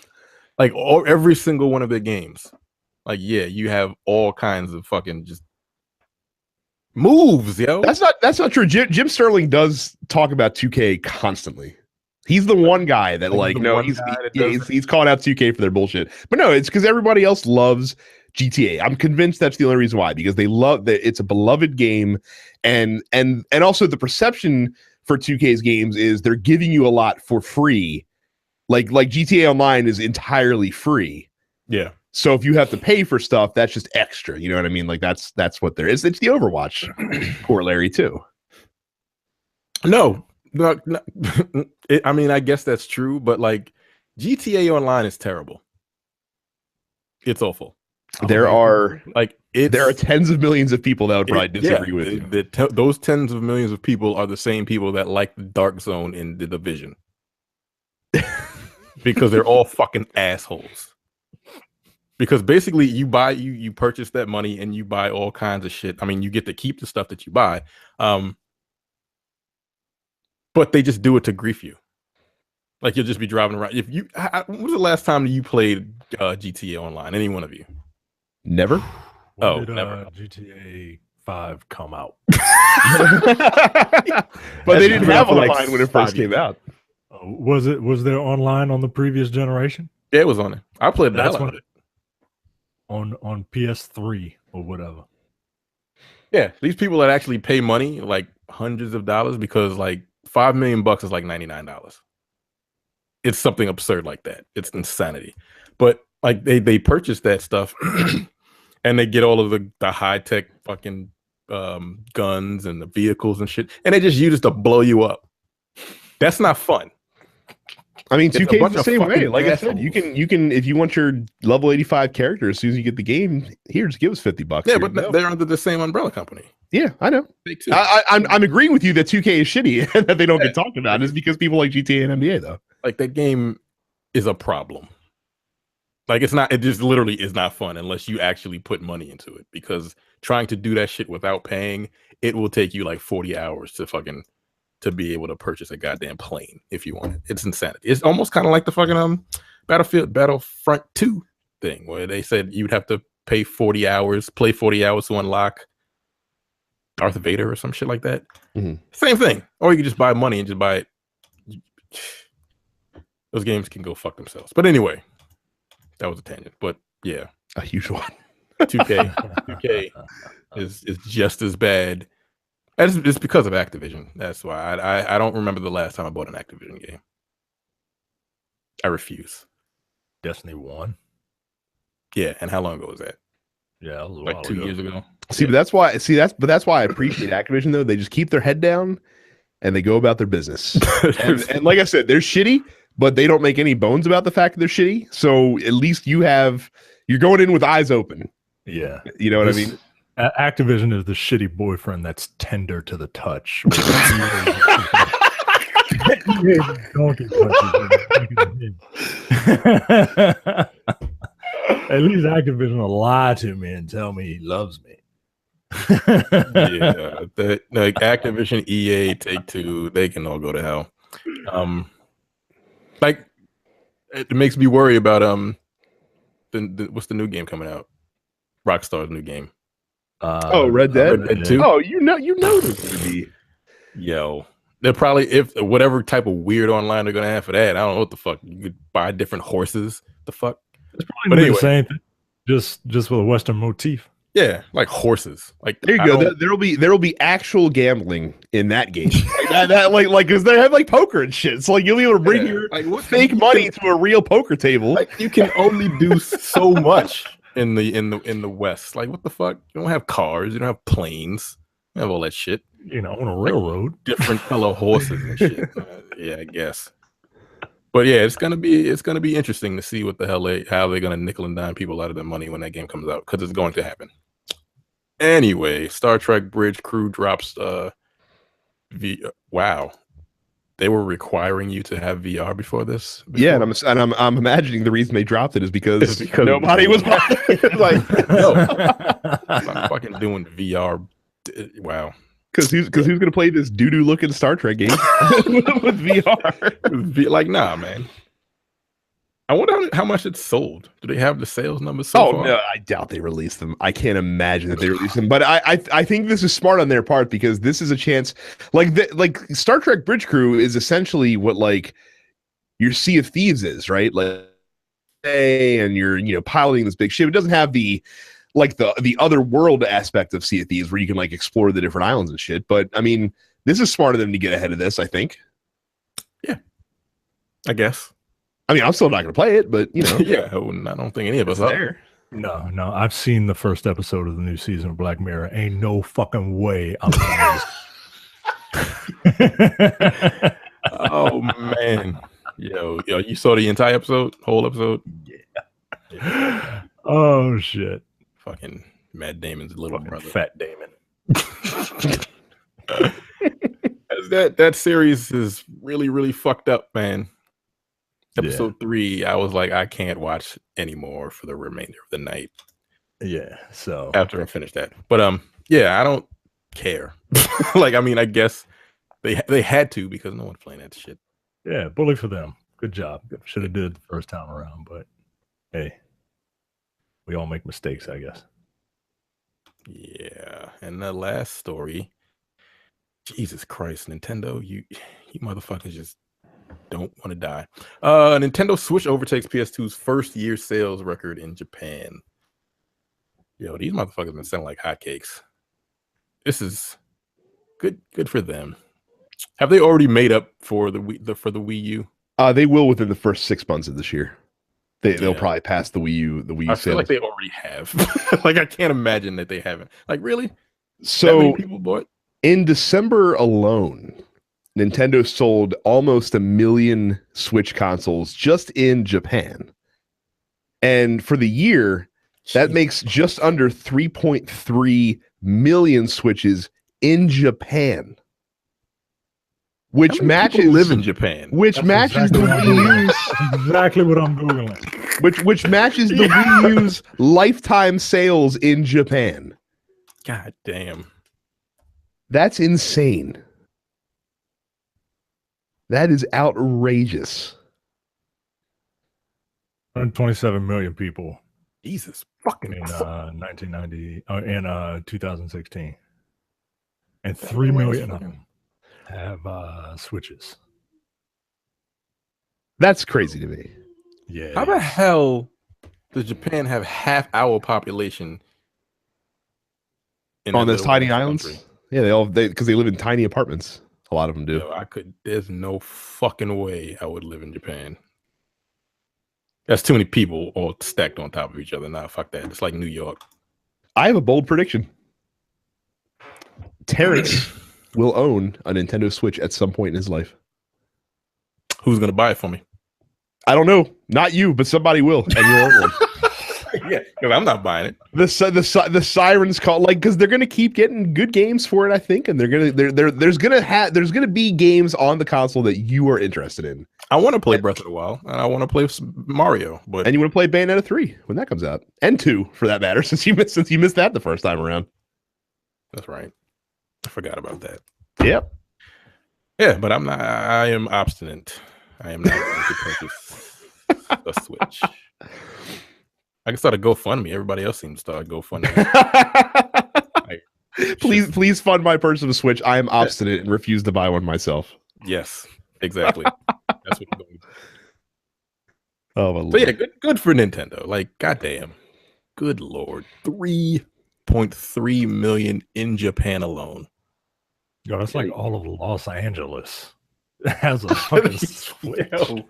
Like every single one of their games. Like, yeah, you have all kinds of fucking just moves, yo. That's not true. Jim Sterling does talk about 2K constantly. He's the one guy that he's calling out 2K for their bullshit. But no, it's because everybody else loves GTA. I'm convinced that's the only reason why, because they love that it's a beloved game, and also the perception for 2K's games is they're giving you a lot for free. Like GTA Online is entirely free. Yeah. So if you have to pay for stuff, that's just extra. You know what I mean? Like that's what there is. It's the Overwatch corollary too. No. I mean, I guess that's true, but like GTA Online is terrible. It's awful. There are tens of millions of people that would probably disagree with you. Those tens of millions of people are the same people that like the Dark Zone in the Division. Because they're all fucking assholes. Because basically you purchase that money and you buy all kinds of shit. I mean, you get to keep the stuff that you buy. but they just do it to grief you. Like you'll just be driving around. If you, when was the last time you played GTA Online? Any one of you? Never. When did, never. GTA 5 come out? But they didn't have like online when it 5 first years. came out. Was there online on the previous generation? Yeah, it was on it. I played the hell out of it. On PS3 or whatever. Yeah, these people that actually pay money, like hundreds of dollars, because like $5 million is like $99. It's something absurd like that. It's insanity. But like they purchase that stuff and they get all of the high tech fucking guns and the vehicles and shit, and they just use it to blow you up. That's not fun. I mean, It's 2K a is the bunch of same way. fucking Like I said, assholes. you can if you want your level 85 character as soon as you get the game, here, just give us $50. Yeah, Here but you go. they're under the same umbrella company. Yeah, I know. They too. I'm agreeing with you that 2K is shitty and that they don't Yeah. get talked about. It's because people like GTA and NBA though. Like that game is a problem. Like it's not. It just literally is not fun unless you actually put money into it. Because trying to do that shit without paying, it will take you like 40 hours to be able to purchase a goddamn plane if you want it. It's insanity. It's almost kind of like the fucking Battlefront 2 thing where they said you'd have to play 40 hours to unlock Darth Vader or some shit like that. Mhm. Same thing. Or you can just buy money and just buy it. Those games can go fuck themselves. But anyway, that was a tangent. But yeah, A huge one. 2K is just as bad. It's because of Activision. That's why I don't remember the last time I bought an Activision game. I refuse. Destiny 1. Yeah, and how long ago was that? Yeah, that was a Like while 2 ago. years ago. See, but that's why I appreciate Activision though. They just keep their head down and they go about their business. and like I said, they're shitty, but they don't make any bones about the fact that they're shitty. So at least you're going in with eyes open. Yeah. You know what I mean? Activision is the shitty boyfriend that's tender to the touch. At least Activision will lie to me and tell me he loves me. Yeah, like Activision, EA, Take-Two, they can all go to hell. Like it makes me worry about what's the new game coming out? Rockstar's new game. Red Dead? Red Dead 2? Oh, you know there's gonna be. Yo, they're probably, if whatever type of weird online they're gonna have for that, I don't know what the fuck. You could buy different horses. The fuck? It's probably But the anyway. same thing, just with a Western motif. Yeah, like horses. Like There you go. There'll be actual gambling in that game. Like because they have like poker and shit. So like you'll be able to bring your fake money to a real poker table. Like you can only do so much in the West. Like what the fuck? You don't have cars. You don't have planes. You have all that shit. You know, on a railroad. Different color horses and shit. Yeah, I guess. But yeah, it's gonna be interesting to see what the hell how they're gonna nickel and dime people out of their money when that game comes out, because it's going to happen. Anyway, Star Trek Bridge Crew drops wow. They were requiring you to have VR before this? Yeah, and I'm imagining the reason they dropped it is because because nobody was buying it. Like, no, I'm fucking doing VR. Wow. Because who's gonna play this doo-doo looking Star Trek game with VR? Like, nah, man. I wonder how much it's sold. Do they have the sales numbers so far? No, I doubt they released them. I can't imagine that they released them. But I think this is smart on their part, because this is a chance. Like Star Trek Bridge Crew is essentially what like your Sea of Thieves is, right? Like, and you're piloting this big ship. It doesn't have the other world aspect of Sea of Thieves where you can like explore the different islands and shit. But I mean, this is smart of them to get ahead of this, I think. Yeah, I guess. I mean, I'm still not going to play it, but yeah, I don't think any of us are there. No, I've seen the first episode of the new season of Black Mirror. Ain't no fucking way I'm playing this. Oh man, yo, you saw the entire whole episode? Yeah. Oh shit. Fucking Matt Damon's little Fucking brother. Fat Damon. That series is really, really fucked up, man. Episode 3, I was like, I can't watch anymore for the remainder of the night. Yeah. So After I finish that, but yeah, I don't care. Like, I mean, I guess They had to because no one's playing that shit. Yeah, bully for them. Good job. Should have did it the first time around, but hey, we all make mistakes, I guess. Yeah, and the last story. Jesus Christ, Nintendo, you motherfuckers just don't want to die. Nintendo Switch overtakes PS2's first year sales record in Japan. Yo, these motherfuckers been selling like hotcakes. This is good for them. Have they already made up for the Wii U? They will within the first 6 months of this year. They'll probably pass the Wii U. The Wii U I feel like they already have. Like I can't imagine that they haven't. Like really? So that many people bought? In December alone, Nintendo sold almost 1 million Switch consoles just in Japan. And for the year, that makes just under 3.3 million Switches in Japan. Which matches live in Japan. Which That's matches exactly the Wii U's exactly what I'm Googling. which matches the Wii U's lifetime sales in Japan. God damn. That's insane. That is outrageous. 127 million people Jesus fucking in 1990 in 2016, and 3 million of them have Switches. That's crazy to me. Yeah. How the hell does Japan have half our population On those tiny islands? country? Yeah, because they live in tiny apartments. A lot of them do. Yo, there's no fucking way I would live in Japan. That's too many people all stacked on top of each other. Nah, fuck that. It's like New York. I have a bold prediction. Terrence will own a Nintendo Switch at some point in his life. Who's gonna buy it for me? I don't know. Not you, but somebody will, and you'll own one. Yeah, because I'm not buying it. The sirens call, like, because they're gonna keep getting good games for it, I think, and there's gonna be games on the console that you are interested in. I want to play Breath of the Wild, and I want to play Mario, but And you want to play Bayonetta 3 when that comes out, and 2 for that matter, since you missed that the first time around. that's right. I forgot about that. Yep. Yeah, but I am obstinate. I am not going to purchase a Switch. I can start a GoFundMe. Everybody else seems to start a GoFundMe. Please fund my personal Switch. I am obstinate and refuse to buy one myself. Yes, exactly. That's what I'm doing. Oh, my So Lord. yeah, good for Nintendo. Like, goddamn, good Lord, 3.3 million in Japan alone. Yo, that's like all of Los Angeles has a fucking Switch. Yo,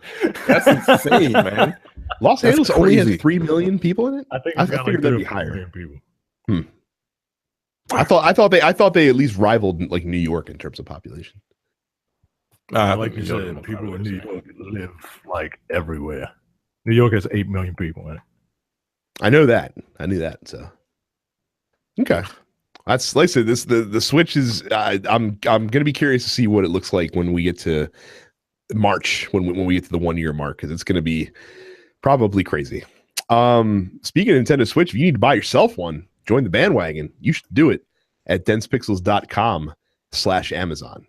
that's insane, man. Los That's Angeles only has crazy. 3 million people in it. I think I it's got figured like that'd be 3 higher. million people. I thought they at least rivaled like New York in terms of population. Like you said, people in New York live like everywhere. New York has 8 million people in it. I know that. I knew that. So okay, that's like I said. The Switch is. I'm gonna be curious to see what it looks like when we get to March when we get to the 1 year mark, because it's gonna be probably crazy. Speaking of Nintendo Switch, if you need to buy yourself one, join the bandwagon. You should do it at densepixels.com/Amazon.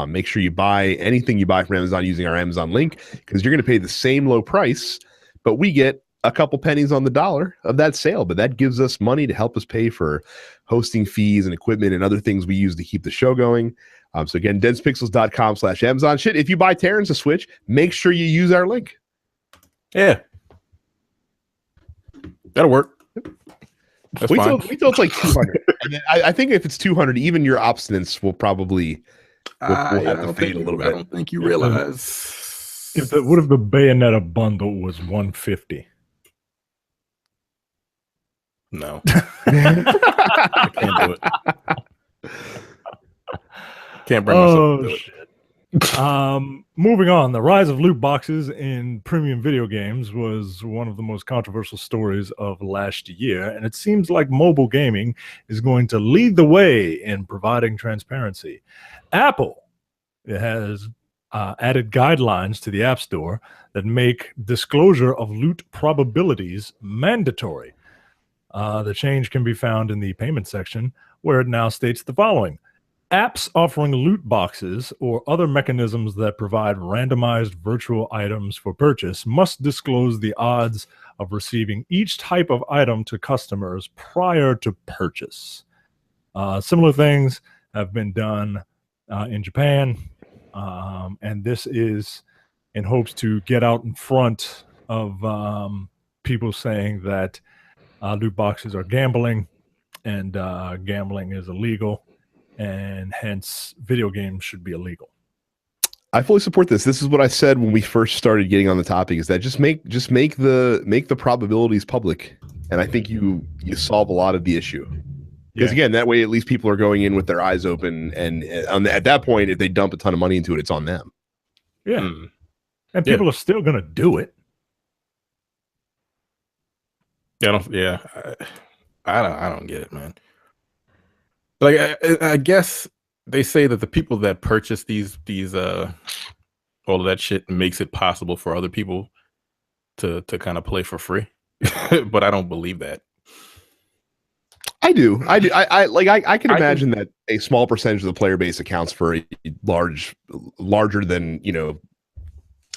Make sure you buy anything you buy from Amazon using our Amazon link, because you're going to pay the same low price, but we get a couple pennies on the dollar of that sale. But that gives us money to help us pay for hosting fees and equipment and other things we use to keep the show going. So again, densepixels.com/Amazon. Shit, if you buy Terrence a Switch, make sure you use our link. Yeah, that'll work. That's Wait fine. till it's like 200. And then I think if it's 200, even your obstinance will probably we'll have to fade a little I bit. don't think you realize. What if the Bayonetta bundle was 150? No, I can't do it. Can't bring myself to do it. Shit. Moving on, the rise of loot boxes in premium video games was one of the most controversial stories of last year, and it seems like mobile gaming is going to lead the way in providing transparency. Apple has added guidelines to the App Store that make disclosure of loot probabilities mandatory. The change can be found in the payment section, where it now states the following: Apps offering loot boxes or other mechanisms that provide randomized virtual items for purchase must disclose the odds of receiving each type of item to customers prior to purchase. Similar things have been done in Japan, and this is in hopes to get out in front of people saying that loot boxes are gambling and gambling is illegal, and hence video games should be illegal. I fully support this. This is what I said when we first started getting on the topic, is that just make the probabilities public, and I think you solve a lot of the issue. Because again, that way at least people are going in with their eyes open, and at that point, if they dump a ton of money into it, it's on them. Yeah, and people are still gonna do it. I don't get it, man. Like I guess they say that the people that purchase these all of that shit makes it possible for other people to kind of play for free, but I don't believe that. I do. I can imagine that a small percentage of the player base accounts for a larger than,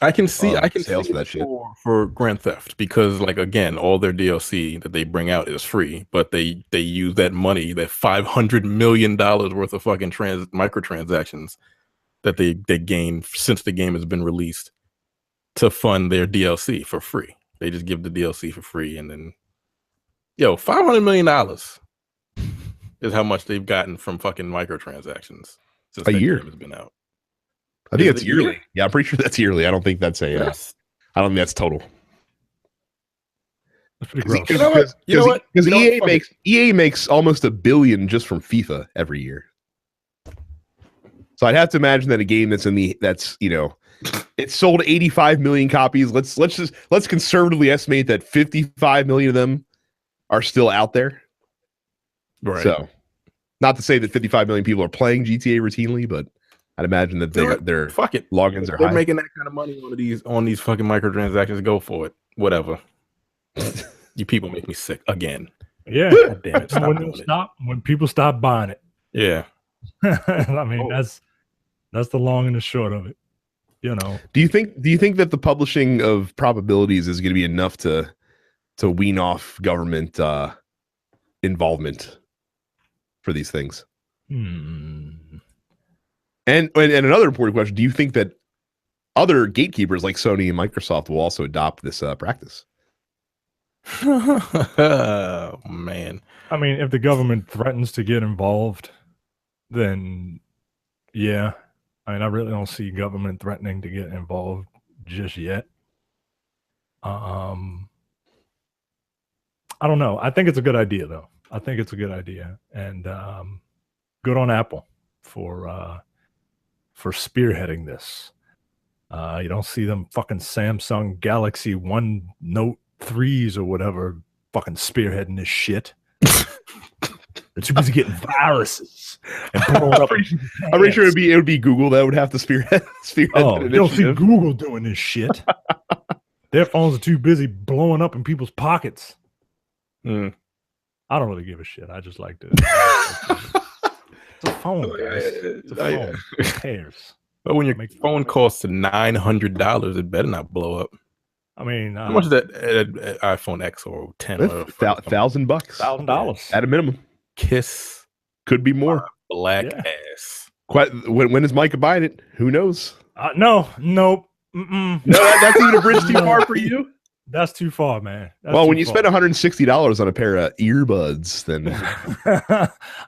I can see sales for that shit for Grand Theft, because like, again, all their DLC that they bring out is free, but they use that money, that $500 million worth of fucking microtransactions that they gain since the game has been released to fund their DLC for free. They just give the DLC for free, and then $500 million is how much they've gotten from fucking microtransactions since a year game has been out. I think it's yearly. Yeah, I'm pretty sure that's yearly. I don't think that's I don't think that's total. That's pretty gross. Because EA makes almost $1 billion just from FIFA every year. So I'd have to imagine that a game that's it's sold 85 million copies. Let's conservatively estimate that 55 million of them are still out there. Right. So, not to say that 55 million people are playing GTA routinely, but I'd imagine that their logins are high. They're making that kind of money on these fucking microtransactions. Go for it. Whatever. You people make me sick again. Yeah. God damn it. When people stop buying it. Yeah. I mean, that's the long and the short of it. Do you think that the publishing of probabilities is going to be enough to wean off government involvement for these things? And another important question: do you think that other gatekeepers like Sony and Microsoft will also adopt this practice? Oh, man. I mean, if the government threatens to get involved, then yeah. I mean, I really don't see government threatening to get involved just yet. I don't know. I think it's a good idea, though. I think it's a good idea, and good on Apple for spearheading this. You don't see them fucking Samsung Galaxy One Note 3s or whatever fucking spearheading this shit. They're too busy getting viruses and blowing up. I'm pretty sure it would be Google that would have to spearhead. Oh, you don't see Google doing this shit. Their phones are too busy blowing up in people's pockets. I don't really give a shit. I just like to. It's a phone, guys. It's a phone. Who cares? But when your phone costs $900, it better not blow up. I mean, how much is that iPhone X or 10? $1,000. $1,000 at a minimum. Kiss could be more. Black ass. When is Micah buying it? Who knows? Nope. No, that's even a bridge too far for you. That's too far, man. When you spend $160 on a pair of earbuds, then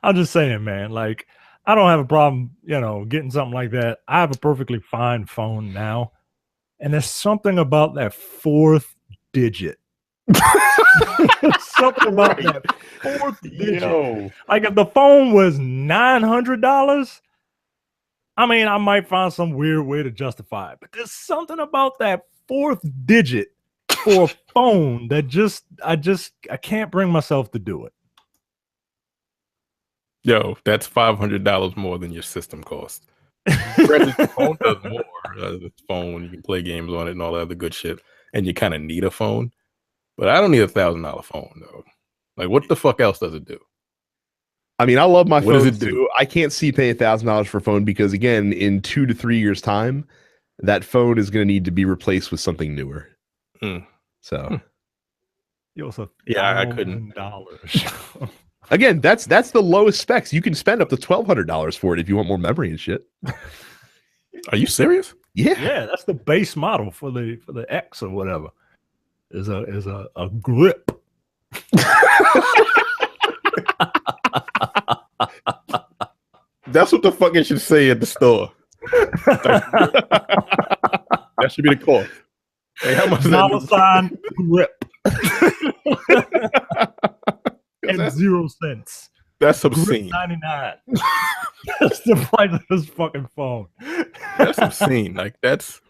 I'm just saying, man. Like, I don't have a problem, getting something like that. I have a perfectly fine phone now, and there's something about that fourth digit. Something about that fourth digit. Like, if the phone was $900, I mean, I might find some weird way to justify it, but there's something about that fourth digit for a phone that I can't bring myself to do it. Yo, that's $500 more than your system cost. The phone does more. The phone, you can play games on it and all that other good shit, and you kind of need a phone. But I don't need $1,000 phone though. Like, what the fuck else does it do? I mean, I love my What does phone it do? too. I can't see paying $1,000 for a phone because, again, in 2 to 3 years' time, that phone is going to need to be replaced with something newer. Mm. So, Yo, it's Yeah, I couldn't. $1,000. again, that's the lowest specs. You can spend up to $1,200 for it if you want more memory and shit. Are you serious? Yeah. Yeah, that's the base model for the X or whatever. Is a grip. That's what the fuck it should say at the store. That should be the cost. Hey, how much is Dollar that? sign grip. And That's- 0 cents. That's Grip obscene. 99. That's the price of this fucking phone. That's obscene. Like that's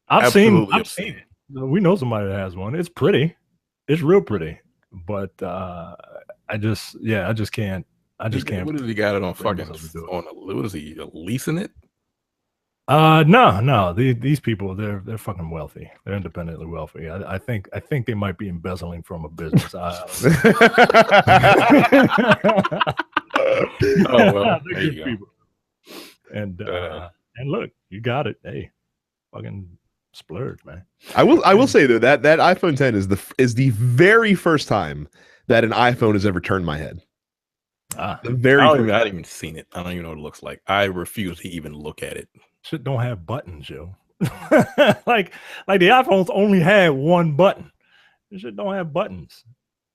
I've seen obscene. it. We know somebody that has one. It's pretty. It's real pretty. But I just can't. What does he got it on bring fucking myself to do it. on what is he leasing it? No. These people, they're fucking wealthy. They're independently wealthy. I think they might be embezzling from a business. Oh well, They're there you good go. people. And look, you got it. Hey, fucking splurge, man. I will say though that iPhone 10 is the very first time that an iPhone has ever turned my head. The very I first. haven't even seen it. I don't even know what it looks like. I refuse to even look at it. Shit don't have buttons, yo. like the iPhones only had one button. This shit don't have buttons.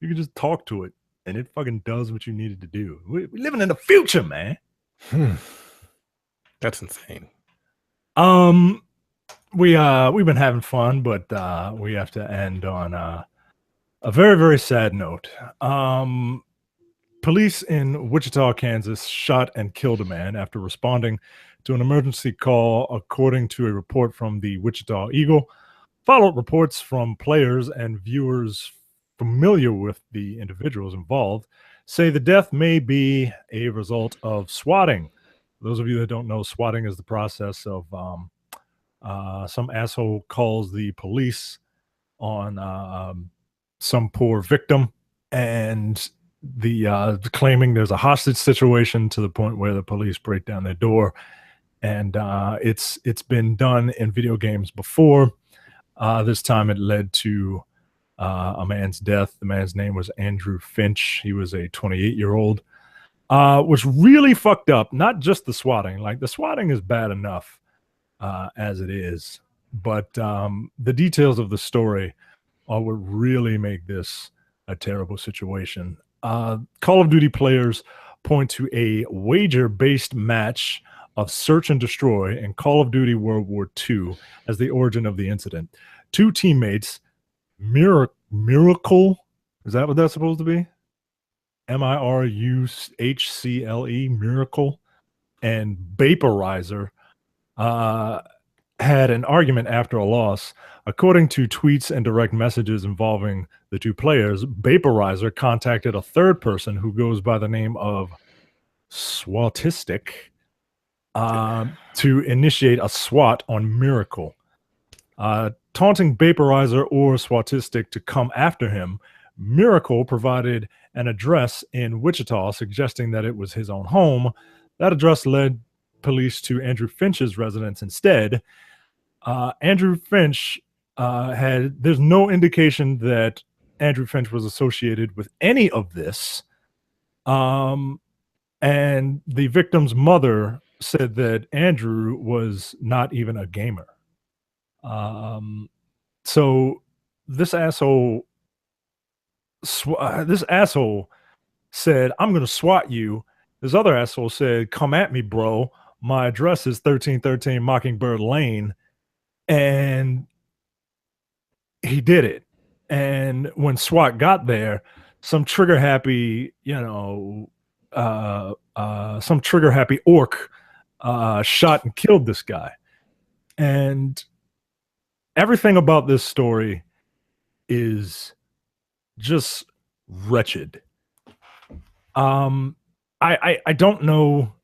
You can just talk to it and it fucking does what you needed to do. We're living in the future, man. That's insane. We've been having fun, but we have to end on a very, very sad note. Police in Wichita, Kansas shot and killed a man after responding to an emergency call, according to a report from the Wichita Eagle. Follow-up reports from players and viewers familiar with the individuals involved say the death may be a result of swatting. Those of you that don't know, swatting is the process of some asshole calls the police on some poor victim and the claiming there's a hostage situation to the point where the police break down their door. And it's been done in video games before. This time it led to a man's death. The man's name was Andrew Finch. He was a 28-year-old. Was really fucked up. Not just the swatting. Like the swatting is bad enough as it is, but the details of the story are what really make this a terrible situation. Call of Duty players point to a wager-based match of search and destroy in Call of Duty World War II as the origin of the incident. Two teammates, Miracle, is that what that's supposed to be? Miruhcle, Miracle, and Vaporizer had an argument after a loss. According to tweets and direct messages involving the two players, Vaporizer contacted a third person who goes by the name of Swatistic to initiate a SWAT on Miracle. Taunting Vaporizer or Swatistic to come after him, Miracle provided an address in Wichita suggesting that it was his own home. That address led police to Andrew Finch's residence instead. Andrew Finch there's no indication that Andrew Finch was associated with any of this. And the victim's mother said that Andrew was not even a gamer. So this asshole said, "I'm going to SWAT you." This other asshole said, "Come at me, bro. My address is 1313 Mockingbird Lane." And he did it. And when SWAT got there, some trigger happy, some trigger happy orc shot and killed this guy. And everything about this story is just wretched. I don't know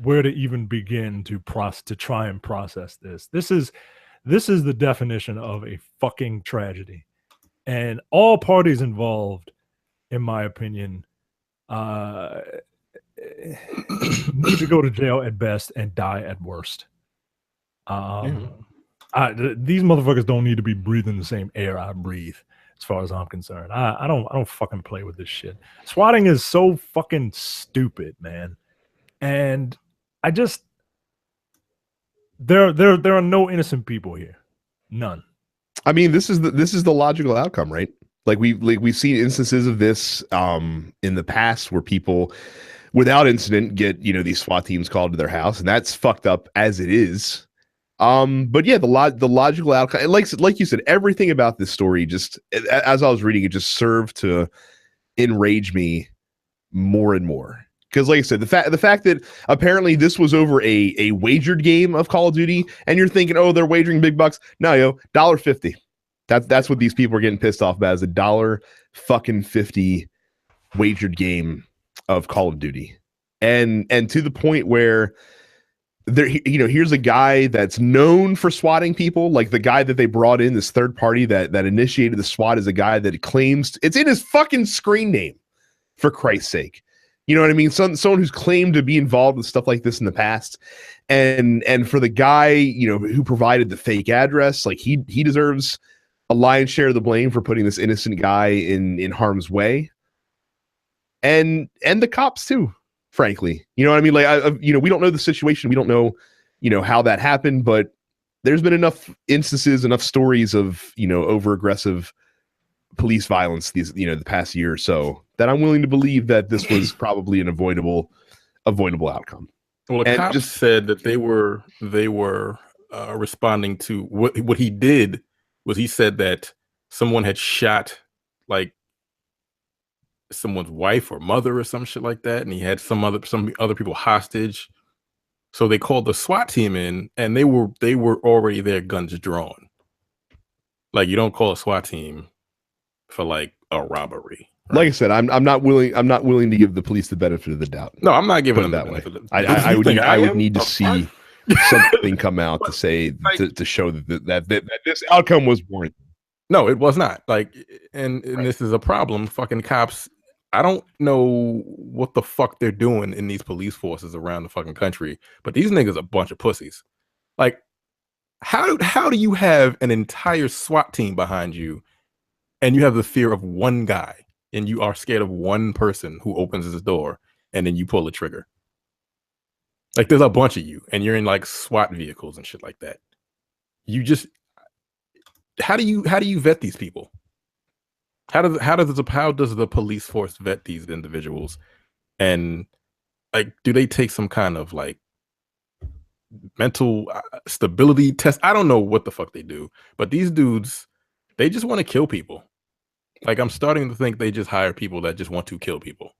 where to even begin to try and process this. This is the definition of a fucking tragedy, and all parties involved in my opinion, need to go to jail at best and die at worst. These motherfuckers don't need to be breathing the same air I breathe, as far as I'm concerned. I don't fucking play with this shit. Swatting is so fucking stupid, man. And I just there are no innocent people here. None. I mean, this is the logical outcome, right? Like we've seen instances of this in the past where people without incident get, you know, these SWAT teams called to their house, and that's fucked up as it is. But yeah, the logical outcome, like you said, everything about this story, just as I was reading it, just served to enrage me more and more. Because, like I said, the fact that apparently this was over a wagered game of Call of Duty, and you're thinking, oh, they're wagering big bucks. No, yo, $1.50. That's what these people are getting pissed off about, is a $1.50 wagered game of Call of Duty, and to the point where there, you know, here's a guy that's known for swatting people. Like the guy that they brought in, this third party that initiated the SWAT, is a guy that claims it's in his fucking screen name, for Christ's sake. You know what I mean? Someone who's claimed to be involved with stuff like this in the past, and for the guy, you know, who provided the fake address, like he deserves a lion's share of the blame for putting this innocent guy in harm's way, and the cops too. Frankly, you know what I mean? Like, you know, we don't know the situation, we don't know, you know, how that happened, but there's been enough instances, enough stories of, you know, over aggressive police violence the past year or so, that I'm willing to believe that this was probably an avoidable outcome. Well, the cops just said that they were responding to what he did was he said that someone had shot like someone's wife or mother or some shit like that, and he had some other people hostage. So they called the SWAT team in, and they were already there, guns drawn. Like, you don't call a SWAT team for like a robbery. Right? Like I said, I'm not willing to give the police the benefit of the doubt. No, I'm not giving them that way. I would need to see something come out to say to show that this outcome was warranted. No, it was not. Like, and this is a problem. Fucking cops. I don't know what the fuck they're doing in these police forces around the fucking country, but these niggas are a bunch of pussies. Like, how do you have an entire SWAT team behind you, and you have the fear of one guy, and you are scared of one person who opens his door, and then you pull the trigger? Like, there's a bunch of you, and you're in like SWAT vehicles and shit like that. You just, how do you vet these people? How does the police force vet these individuals? And like, do they take some kind of like mental stability test? I don't know what the fuck they do, but these dudes, they just want to kill people. Like, I'm starting to think they just hire people that just want to kill people,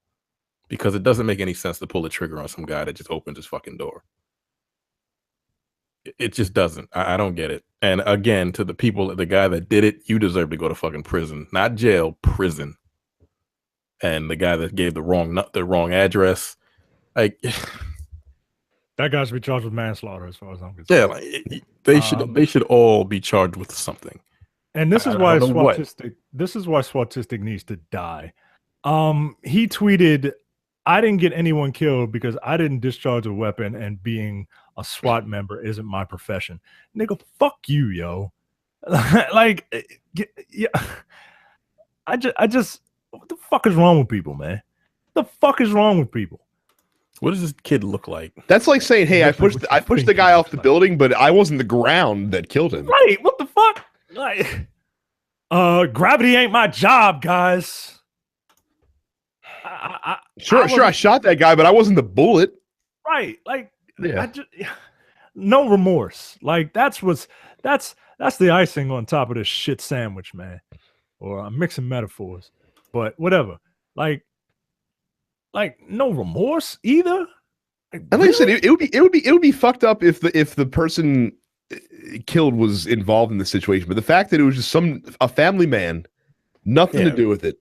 because it doesn't make any sense to pull the trigger on some guy that just opens his fucking door. It just doesn't. I don't get it. And again, to the people, the guy that did it, you deserve to go to fucking prison, not jail, prison. And the guy that gave the wrong address, like, that guy should be charged with manslaughter, as far as I'm concerned. Yeah, like, they should all be charged with something. And this is why Swatistic needs to die. He tweeted, "I didn't get anyone killed because I didn't discharge a weapon, and being a SWAT member isn't my profession." Nigga, fuck you, yo. Like, yeah. I just, what the fuck is wrong with people, man? What the fuck is wrong with people? What does this kid look like? That's like saying, hey, I pushed the guy off the building, but I wasn't the ground that killed him. Right? What the fuck? Like, gravity ain't my job, guys. Sure, I shot that guy, but I wasn't the bullet. Right? Like, yeah. No remorse. Like, that's the icing on top of this shit sandwich, man. Or I'm mixing metaphors, but whatever. Like no remorse either. Like, and like I said, it would be fucked up if the person killed was involved in the situation, but the fact that it was just a family man, nothing to do with it.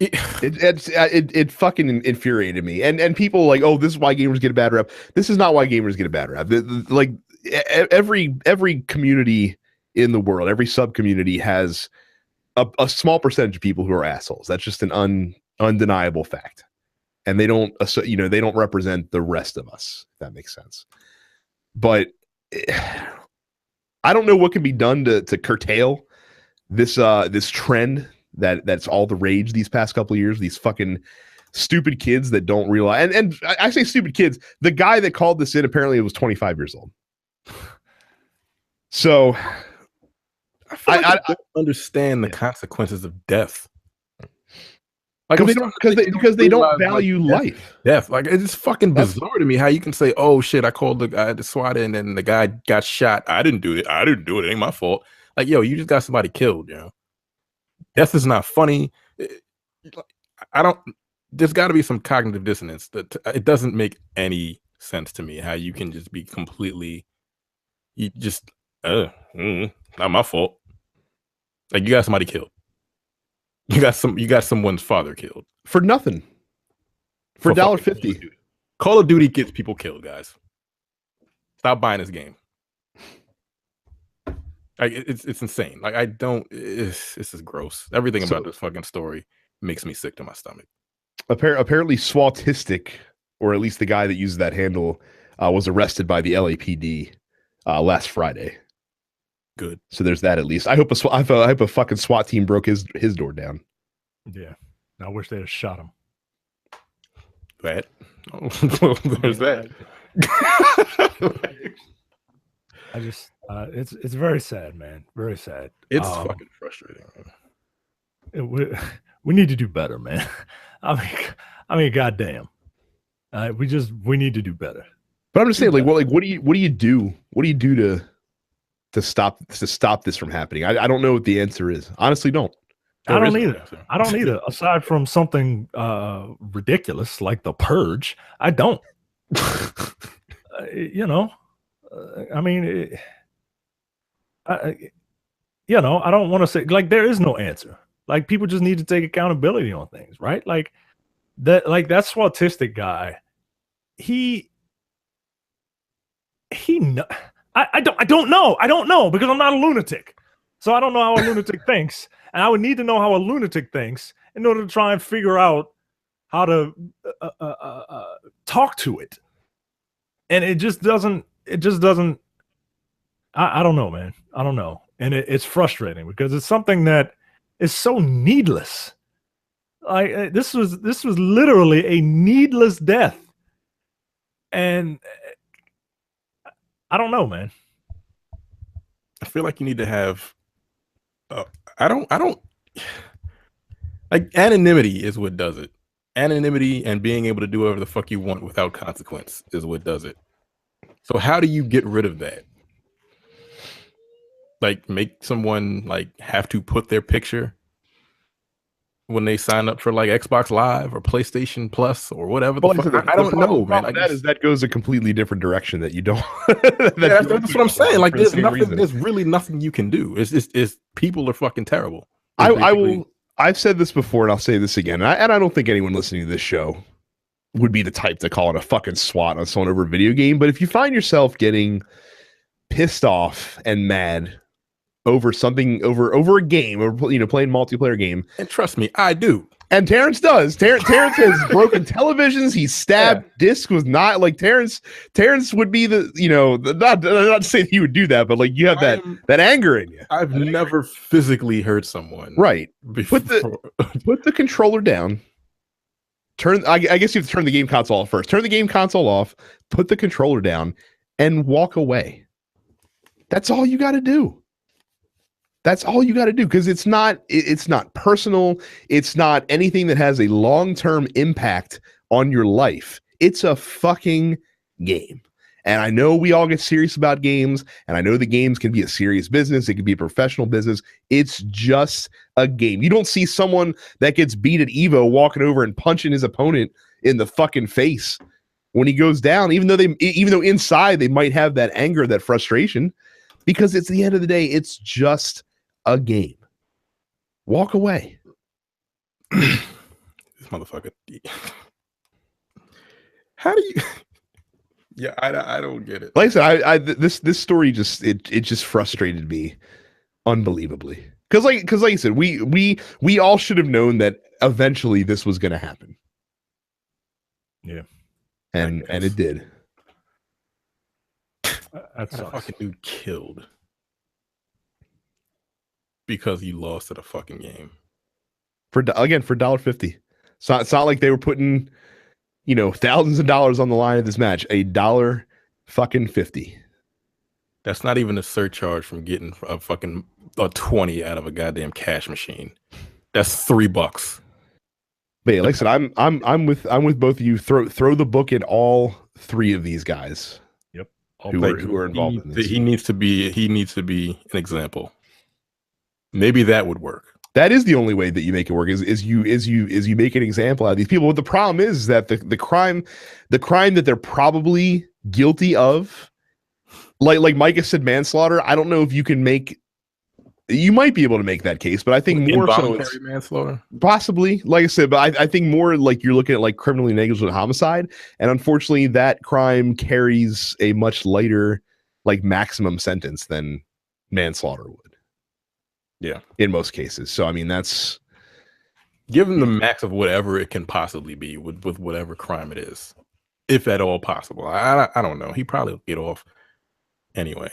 It fucking infuriated me. And people like, oh, this is why gamers get a bad rep. This is not why gamers get a bad rep. Like, every community in the world, every sub community has a small percentage of people who are assholes. That's just an undeniable fact. And they don't, they don't represent the rest of us, if that makes sense. But I don't know what can be done to curtail this trend that's all the rage these past couple of years. These fucking stupid kids that don't realize, and I say stupid kids. The guy that called this in apparently was 25 years old. So I don't understand the consequences of death. Like because they don't value life. Death. Like it's fucking bizarre to me how you can say, "Oh shit, I called the guy to SWAT in and the guy got shot. I didn't do it. It ain't my fault." Like, yo, you just got somebody killed. You know, death is not funny. There's got to be some cognitive dissonance. That it doesn't make any sense to me how you can just be completely, not my fault. Like you got somebody killed. You got someone's father killed for nothing. For $1.50. Call of Duty gets people killed, guys. Stop buying this game. Like it's insane. Like this is gross. Everything about this fucking story makes me sick to my stomach. Apparently Swatistic, or at least the guy that uses that handle, was arrested by the LAPD last Friday. Good. So there's that at least. I hope a fucking SWAT team broke his door down. Yeah. I wish they'd have shot him. That. There's that. I just it's very sad, man. Very sad. It's fucking frustrating. We need to do better, man. I mean, goddamn. We need to do better. But I'm just saying, like, what do you do? What do you do to stop this from happening? I don't know what the answer is. Honestly, don't. I don't either. Aside from something ridiculous like the Purge, I don't. I mean, I don't want to say like there is no answer. Like people just need to take accountability on things, right? Like that Swatistic guy, I don't know because I'm not a lunatic. So I don't know how a lunatic thinks, and I would need to know how a lunatic thinks in order to try and figure out how to talk to it. And it just doesn't. I don't know, man. I don't know, and it's frustrating because it's something that is so needless. Like this was literally a needless death, and I don't know, man. I feel like you need to have. I don't like anonymity is what does it. Anonymity and being able to do whatever the fuck you want without consequence is what does it. So how do you get rid of that? Like make someone like have to put their picture when they sign up for like Xbox Live or PlayStation Plus or whatever. I don't know, man. That goes a completely different direction that you don't. That's what I'm saying. Like there's really nothing you can do. It's people are fucking terrible. I've said this before and I'll say this again. And I don't think anyone listening to this show would be the type to call it a fucking SWAT on someone over a video game. But if you find yourself getting pissed off and mad over something, over a game, or playing multiplayer game, and trust me, I do. And Terrence does. Terrence has broken televisions. He's stabbed discs with not like Terrence would be the not to say that he would do that, but like you have that anger in you. I've never physically hurt someone. Right. Before. Put the controller down. I guess you have to turn the game console off first. Turn the game console off. Put the controller down, and walk away. That's all you got to do. That's all you got to do, because it's not personal. It's not anything that has a long-term impact on your life. It's a fucking game. And I know we all get serious about games, and I know the games can be a serious business. It can be a professional business. It's just a game. You don't see someone that gets beat at Evo walking over and punching his opponent in the fucking face when he goes down, even though inside they might have that anger, that frustration, because it's the end of the day, it's just a game. Walk away. This motherfucker. How do you? Yeah, I don't get it. Like I said, this story just it just frustrated me unbelievably, Because like you said, we all should have known that eventually this was going to happen. Yeah, and it did. That sucks. Fucking dude killed because you lost at a fucking game For $1.50. So it's not like they were putting, thousands of dollars on the line of this match. $1.50. That's not even a surcharge from getting a fucking a 20 out of a goddamn cash machine. That's $3. But yeah, like I said, I'm with both of you. Throw the book at all three of these guys. Yep. Who are involved in this. He needs to be an example. Maybe that would work. That is the only way that you make it work is you make an example out of these people. But the problem is that the crime that they're probably guilty of, like Micah said, manslaughter. I don't know if you might be able to make that case, but I think more so it's manslaughter. Possibly, like I said, but I think more like you're looking at like criminally negligent homicide, and unfortunately that crime carries a much lighter like maximum sentence than manslaughter would. Yeah, in most cases. So I mean, that's given the max of whatever it can possibly be with whatever crime it is, if at all possible. I don't know. He probably will get off anyway.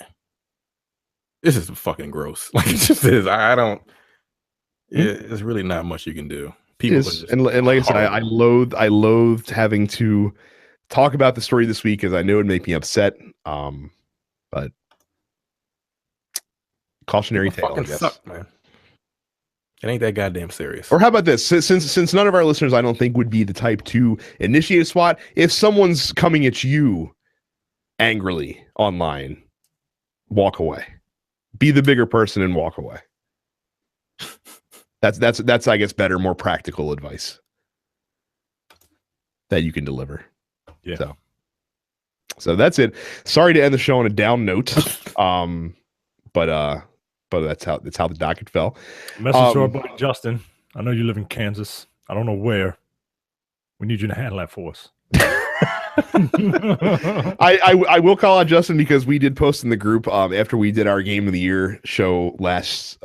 This is fucking gross. Like it just is. I don't. There's really not much you can do. People and like I said, I loathed having to talk about the story this week, as I know it would make me upset. But cautionary tale, I guess. Suck, man. It ain't that goddamn serious. Or how about this? Since none of our listeners, I don't think, would be the type to initiate a SWAT, if someone's coming at you angrily online, walk away. Be the bigger person and walk away. That's I guess better, more practical advice that you can deliver. Yeah. So that's it. Sorry to end the show on a down note. But that's how the docket fell. Message to our buddy Justin. I know you live in Kansas. I don't know where. We need you to handle that for us. I will call out Justin because we did post in the group after we did our Game of the Year show last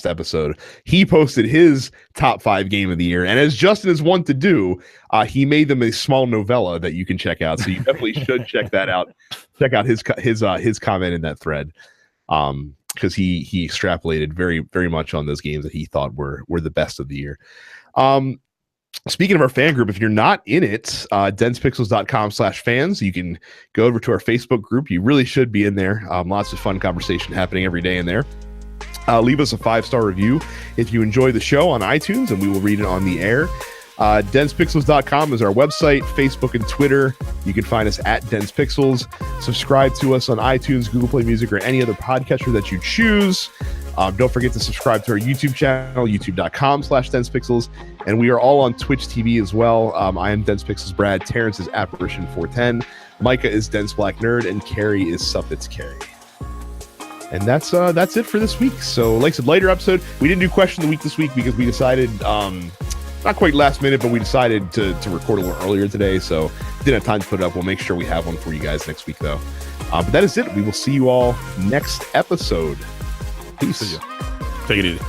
episode. He posted his top 5 Game of the Year, and as Justin is wont to do, he made them a small novella that you can check out. So you definitely should check that out. Check out his comment in that thread. Because he extrapolated very, very much on those games that he thought were the best of the year. Speaking of our fan group, if you're not in it, densepixels.com/fans, you can go over to our Facebook group. You really should be in there. Lots of fun conversation happening every day in there. Leave us a 5-star review if you enjoy the show on iTunes, and we will read it on the air. Densepixels.com is our website, Facebook and Twitter. You can find us at DensePixels. Subscribe to us on iTunes, Google Play Music, or any other podcatcher that you choose. Don't forget to subscribe to our YouTube channel, youtube.com/DensePixels. And we are all on Twitch TV as well. I am DensePixels Brad. Terrence is Apparition410. Micah is Dense Black Nerd. And Carrie is Suffits Carrie. And that's it for this week. So, like I said, later episode. We didn't do question of the week this week because we decided... not quite last minute, but we decided to record a little earlier today, so didn't have time to put it up. We'll make sure we have one for you guys next week, though. But that is it. We will see you all next episode. Peace. Take it easy.